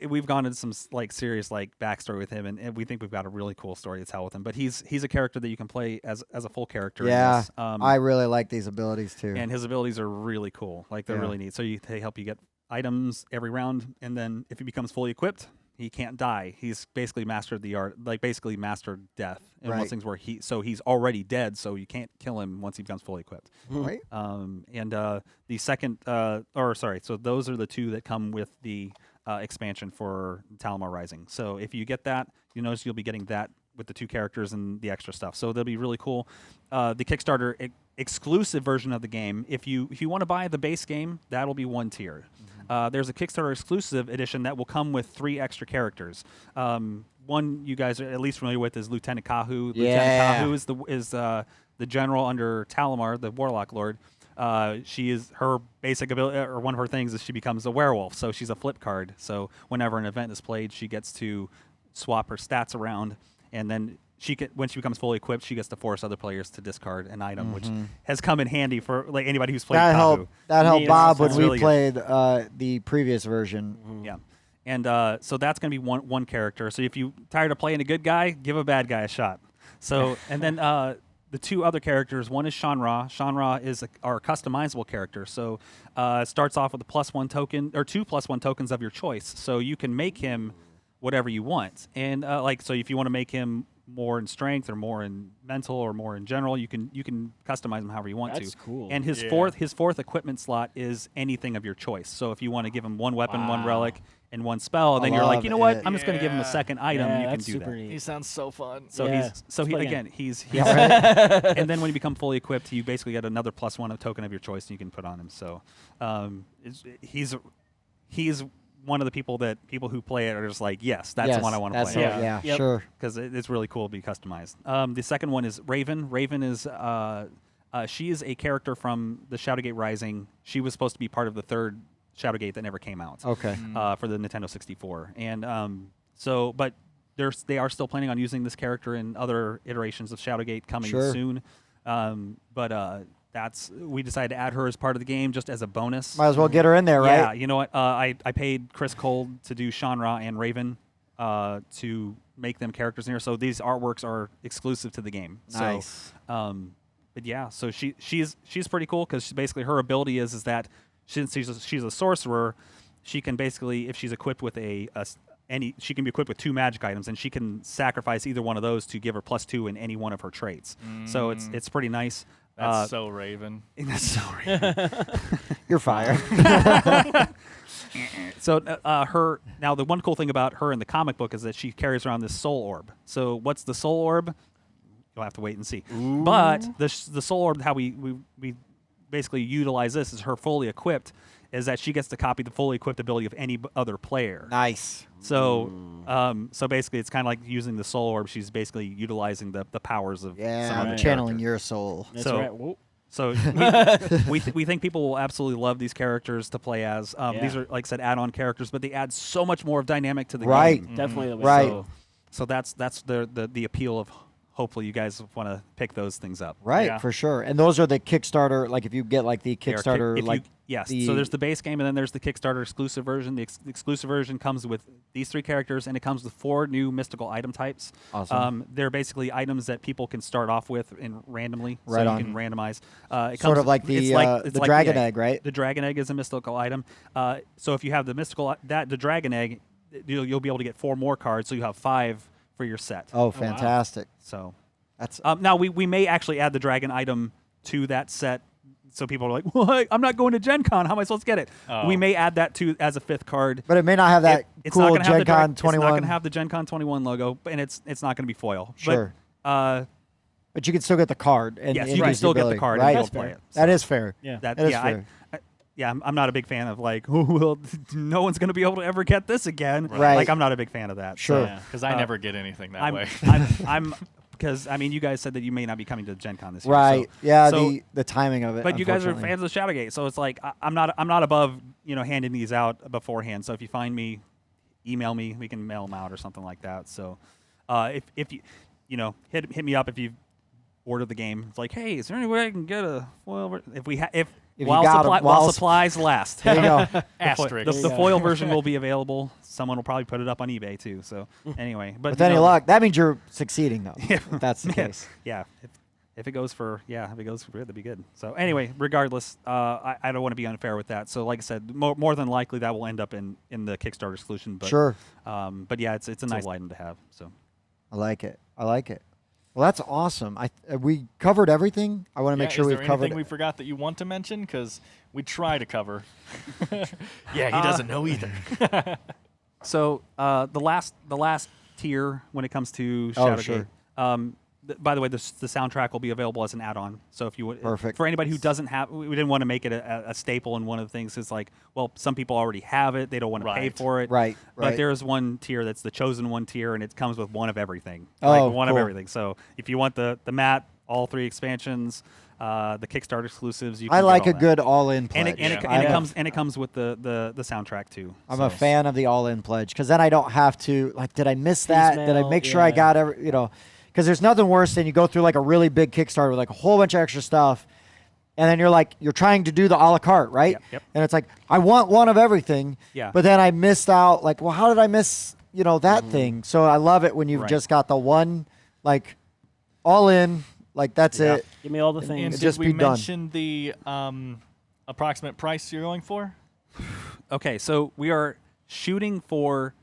We've gone into some serious backstory with him, and we think we've got a really cool story to tell with him. But he's a character that you can play as a full character. Yeah, in this. I really like these abilities too. And his abilities are really cool. They're Yeah. really neat. So they help you get items every round, and then if he becomes fully equipped, he can't die. He's basically mastered the art, basically mastered death. And one of Right. those things where he's already dead, so you can't kill him once he becomes fully equipped. Right? The second, so those are the 2 that come with the expansion for Talamar Rising. So if you get that, you notice you'll be getting that with the 2 characters and the extra stuff. So they'll be really cool. The Kickstarter exclusive version of the game, if you want to buy the base game, that'll be 1 tier. There's a Kickstarter exclusive edition that will come with 3 extra characters. One you guys are at least familiar with is Lieutenant Kahu. Yeah. Lieutenant Kahu is the general under Talamar, the Warlock Lord. She is her basic ability, or one of her things is she becomes a werewolf. So she's a flip card. So whenever an event is played, she gets to swap her stats around, and then when she becomes fully equipped, she gets to force other players to discard an item, which has come in handy for like anybody who's played Tahu. That helped Neat. Bob when That's we really played the previous version. Yeah. And so that's going to be one character. So if you tired of playing a good guy, give a bad guy a shot. So and then the two other characters, one is Shan Ra. Shan Ra is our customizable character. So it starts off with a +1 token or 2 +1 tokens of your choice. So you can make him whatever you want. And like so if you want to make him more in strength or more in mental or more in general, you can customize him however you want That's to. cool. And his fourth equipment slot is anything of your choice. So if you want to give him one weapon, one relic, and one spell, then you're like, love you know what? it. I'm just going to give him a second item. Yeah, you can that's do super that. neat. He sounds so fun. So Yeah. Play he's Right? and then when you become fully equipped, you basically get another +1 of token of your choice, and you can put on him. So he's one of the people who play it are just like, yes, that's the one I want to play. Yeah, Yep. sure. Because it's really cool to be customized. The second one is Raven. Raven is she is a character from the Shadowgate Rising. She was supposed to be part of the third Shadowgate that never came out. Okay. For the Nintendo 64, and but they are still planning on using this character in other iterations of Shadowgate coming Sure. soon. We decided to add her as part of the game just as a bonus. Might as well get her in there, right? Yeah, you know what? I paid Chris Cold to do Shan Ra and Raven to make them characters in here. So these artworks are exclusive to the game. Nice. So, but yeah, so she's pretty cool because basically her ability is that since she's a sorcerer, she can basically, if she's equipped with she can be equipped with 2 magic items, and she can sacrifice either one of those to give her +2 in any one of her traits. So it's pretty nice. That's so Raven. That's so Raven. You're fired. So the one cool thing about her in the comic book is that she carries around this soul orb. So what's the soul orb? You'll have to wait and see. Ooh. But the soul orb, how we basically utilize this is her fully equipped, is that she gets to copy the fully equipped ability of any other player. Nice. So so basically it's kind of like using the soul orb. She's basically utilizing the powers of some Yeah, other channeling character. your soul. That's So- right. Whoa. So we think people will absolutely love these characters to play as. These are, like I said, add-on characters, but they add so much more of dynamic to the Right. game. Definitely the way. Right. So that's the appeal of. Hopefully, you guys want to pick those things up. Right, Yeah. for sure. And those are the Kickstarter, like if you get like the They are Kickstarter, yes. the- So there's the base game, and then there's the Kickstarter exclusive version. The exclusive version comes with these 3 characters, and it comes with 4 new mystical item types. Awesome. They're basically items that people can start off with randomly, Right so on. you can randomize. It sort comes, of like the it's like dragon egg, right? The dragon egg is a mystical item. So if you have the the dragon egg, you'll be able to get 4 more cards, so you have 5 for your set. Oh, fantastic. So. That's Now, we may actually add the dragon item to that set, so people are like, "What? I'm not going to Gen Con. How am I supposed to get it?" Oh. We may add that to as a 5th card. but it may not have that It's not cool gonna have the Gen Con It's not 21. going to have the Gen Con 21 logo, and it's not going to be foil. Sure. But, But you can still get the card. And yes, and you can use still get the ability, card Right? and That's still play fair. it. That is fair. Yeah. That is yeah, fair. I'm not a big fan of like, oh, well, no one's going to be able to ever get this again. Right. Like, I'm not a big fan of that. Sure. Yeah. Because I never get anything that way. I'm because I mean, you guys said that you may not be coming to Gen Con this year. Right. So, Yeah, so- the timing of it. But you guys are unfortunately. fans of Shadowgate, so it's like I'm not above handing these out beforehand. So if you find me, email me. We can mail them out or something like that. So if you hit me up if you've ordered the game. It's like, hey, is there any way I can get a foil? If you while got 'em, while supplies last. There you go. Asterisk. The foil version will be available. Someone will probably put it up on eBay too. So anyway, but With any luck, that means you're succeeding, though. Yeah. If that's the case. Yeah. If it goes for that'd be good. So anyway, regardless, I don't want to be unfair with that. So like I said, more than likely that will end up in the Kickstarter solution. But, Sure. But yeah, it's a nice item to have. So I like it. Well, that's awesome. We covered everything. I want to make sure is we've there covered anything we forgot that you want to mention? Because we try to cover. Yeah, he doesn't know either. So the last tier when it comes to Oh, Shadowgate. sure. By the way, the soundtrack will be available as an add-on. So if you would, Perfect. for anybody who doesn't have, we didn't want to make it a staple. And one of the things is like, well, some people already have it; they don't want to pay Right. for it. Right, But right. there is one tier that's the chosen one tier, and it comes with one of everything. Oh, like one of cool. everything. So if you want the mat, all 3 expansions, the Kickstarter exclusives, you can I get like all a that. good all-in And pledge. it comes with the soundtrack too. I'm So- a fan of the all-in pledge because then I don't have to did I miss that? Did I Piecemeal, make sure I yeah. got every Because there's nothing worse than you go through like a really big Kickstarter with like a whole bunch of extra stuff, and then you're trying to do the a la carte, right? Yep. And it's like, I want one of everything, Yeah. but then I missed out. Like, well, how did I miss, that thing? So I love it when you've Right. just got the one, like, all in, like, that's Yeah. it. Give me all the And things. just did we be done. mention the approximate price you're going for? Okay, so we are shooting for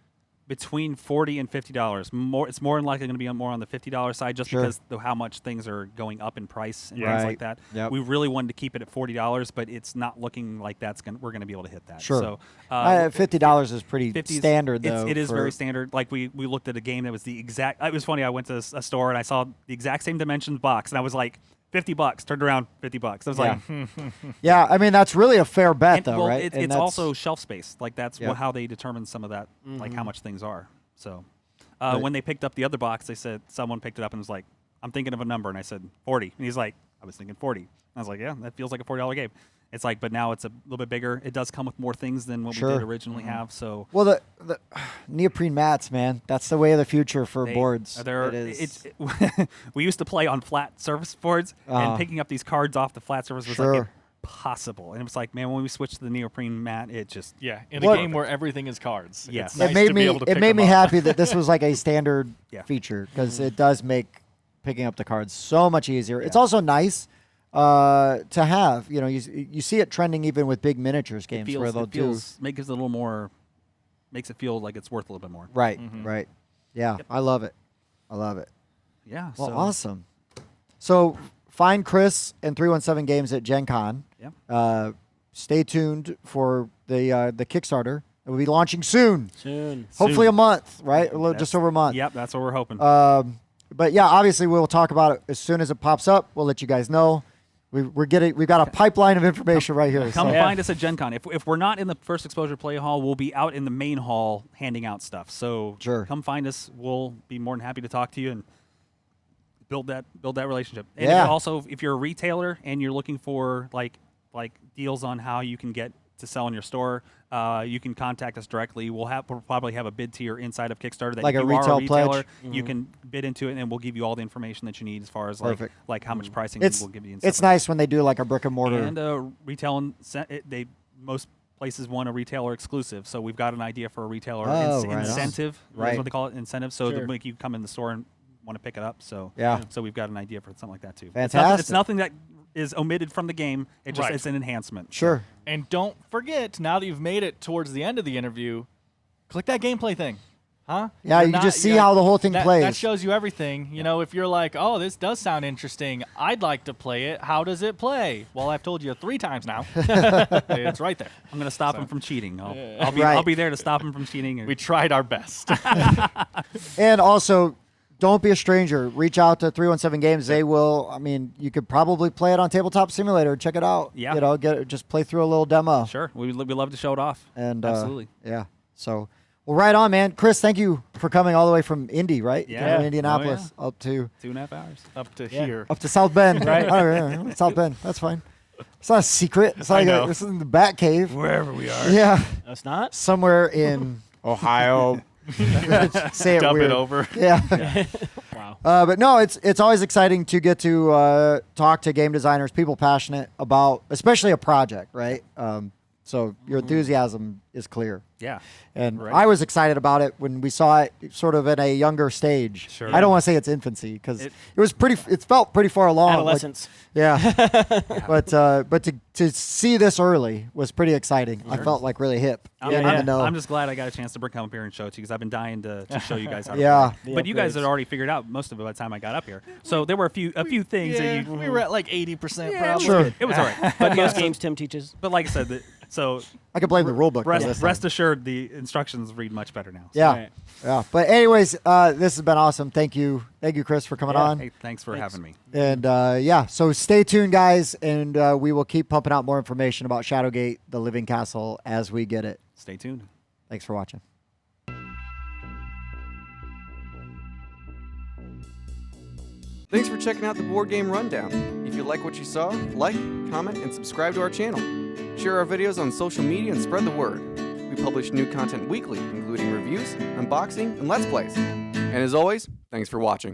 between $40 and $50. It's more than likely going to be more on the $50 side, just Sure. because of how much things are going up in price and Yeah. things Right. like that. Yep. We really wanted to keep it at $40, but it's not looking like we're going to be able to hit that. Sure. So $50 is pretty 50 is- standard, though. It is for- very standard. Like we looked at a game that was the exact. It was funny. I went to a store and I saw the exact same dimensions box, and I was like, $50. Turned around, $50. I was like, Yeah, I mean, that's really a fair bet, and, though, well, right? It's And that's- also shelf space. Like that's Yeah. how they determine some of that, like how much things are. So Right. when they picked up the other box, they said someone picked it up and was like, "I'm thinking of a number," and I said 40, and he's like, "I was thinking 40." I was like, "Yeah, that feels like a $40 game." It's like, but now it's a little bit bigger. It does come with more things than what we Sure. did originally have. So Well, the neoprene mats, man, that's the way of the future for boards. It is. We used to play on flat surface boards, Uh-huh. and picking up these cards off the flat surface was Sure. like impossible. And it was like, man, when we switched to the neoprene mat, it just Yeah, in What- a game where everything is cards. Yes. It's nice It made to be me able to pick made them me up. happy that this was like a standard Yeah. feature, because it does make picking up the cards so much easier. It's Yeah. also nice to have. You see it trending even with big miniatures games where they'll makes it a little more, makes it feel like it's worth a little bit more. right, Mhm. right. Yeah, I love it. I love it. Yeah. Well, so, awesome. So find Chris and 317 Games at Gen Con. Yeah. Stay tuned for the Kickstarter. It will be launching soon. Soon. Hopefully a month, right? Just That's- over a month. Yep, that's what we're hoping. But yeah, obviously we'll talk about it as soon as it pops up. We'll let you guys know. We've got a pipeline of information right here. Come so. Yeah. find us at Gen Con. If we're not in the first exposure play hall, we'll be out in the main hall handing out stuff. So Sure. come find us. We'll be more than happy to talk to you and build that relationship. And Yeah. if you're a retailer and you're looking for like deals on how you can get to sell in your store, you can contact us directly. We'll probably have a bid tier inside of Kickstarter that Like if a you are retail retailer, pledge? you can bid into it, and we'll give you all the information that you need as far as Perfect. like how much pricing It's we'll give you. And it's stuff like nice when they do like a brick and mortar. and retail, most places want a retailer exclusive. So we've got an idea for a retailer Oh, right on. incentive. Right. That's what they call it, incentive. So Sure. to make you come in the store and want to pick it up. So Yeah. So we've got an idea for something like that too. Fantastic. It's nothing that is omitted from the game. It just Right. it's an enhancement. Sure. And don't forget, now that you've made it towards the end of the interview, click that gameplay thing. Huh? Yeah, You're you not- just see yeah, how the whole thing that, plays. That shows you everything. You know, if you're like, oh, this does sound interesting, I'd like to play it. How does it play? Well, I've told you 3 times now. It's right there. I'm going to stop him from cheating. I'll Right. be there to stop him from cheating. We tried our best. And also, don't be a stranger. Reach out to 317 Games. They will. I mean, you could probably play it on Tabletop Simulator. Check it out. Yeah. Just play through a little demo. Sure, we love to show it off. And absolutely. Yeah. So, well, right on, man. Chris, thank you for coming all the way from Indy, right? Yeah. From Indianapolis up to 2.5 hours. Up to Yeah. here. South Bend. Right. I don't know, South Bend. That's fine. It's not a secret. It's not I like know. this is in the Bat Cave. Wherever we are. Yeah. No, it's not. Somewhere in Ohio. Say it Dub weird. it over. Yeah. Wow. But no, it's always exciting to get to talk to game designers, people passionate about, especially a project, right? So your enthusiasm is clear. Yeah. And Right. I was excited about it when we saw it sort of at a younger stage. Sure. I don't want to say it's infancy because It- it felt pretty far along. like- Adolescence. yeah. But to see this early was pretty exciting. I felt like really hip. I'm, getting I'm- to know. I'm just glad I got a chance to come up here and show it to you because I've been dying to show you guys how to Yeah. play. The But you guys had upgrades. already figured out most of it by the time I got up here. So there were a few things Yeah, that you. we were at like 80% Yeah, probably. Sure. It was all right. But most games Tim teaches. But like I said, so I can blame the rule book. though, this time. rest assured, the instructions read much better now. Yeah. Right. Yeah. But anyways, this has been awesome. Thank you, Chris, for coming on. Hey, thanks for having me. And yeah, so stay tuned, guys, and we will keep pumping out more information about Shadowgate, the Living Castle, as we get it. Stay tuned. Thanks for watching. Thanks for checking out the Board Game Rundown. If you like what you saw, like, comment, and subscribe to our channel. Share our videos on social media and spread the word. We publish new content weekly, including reviews, unboxing, and Let's Plays. And as always, thanks for watching.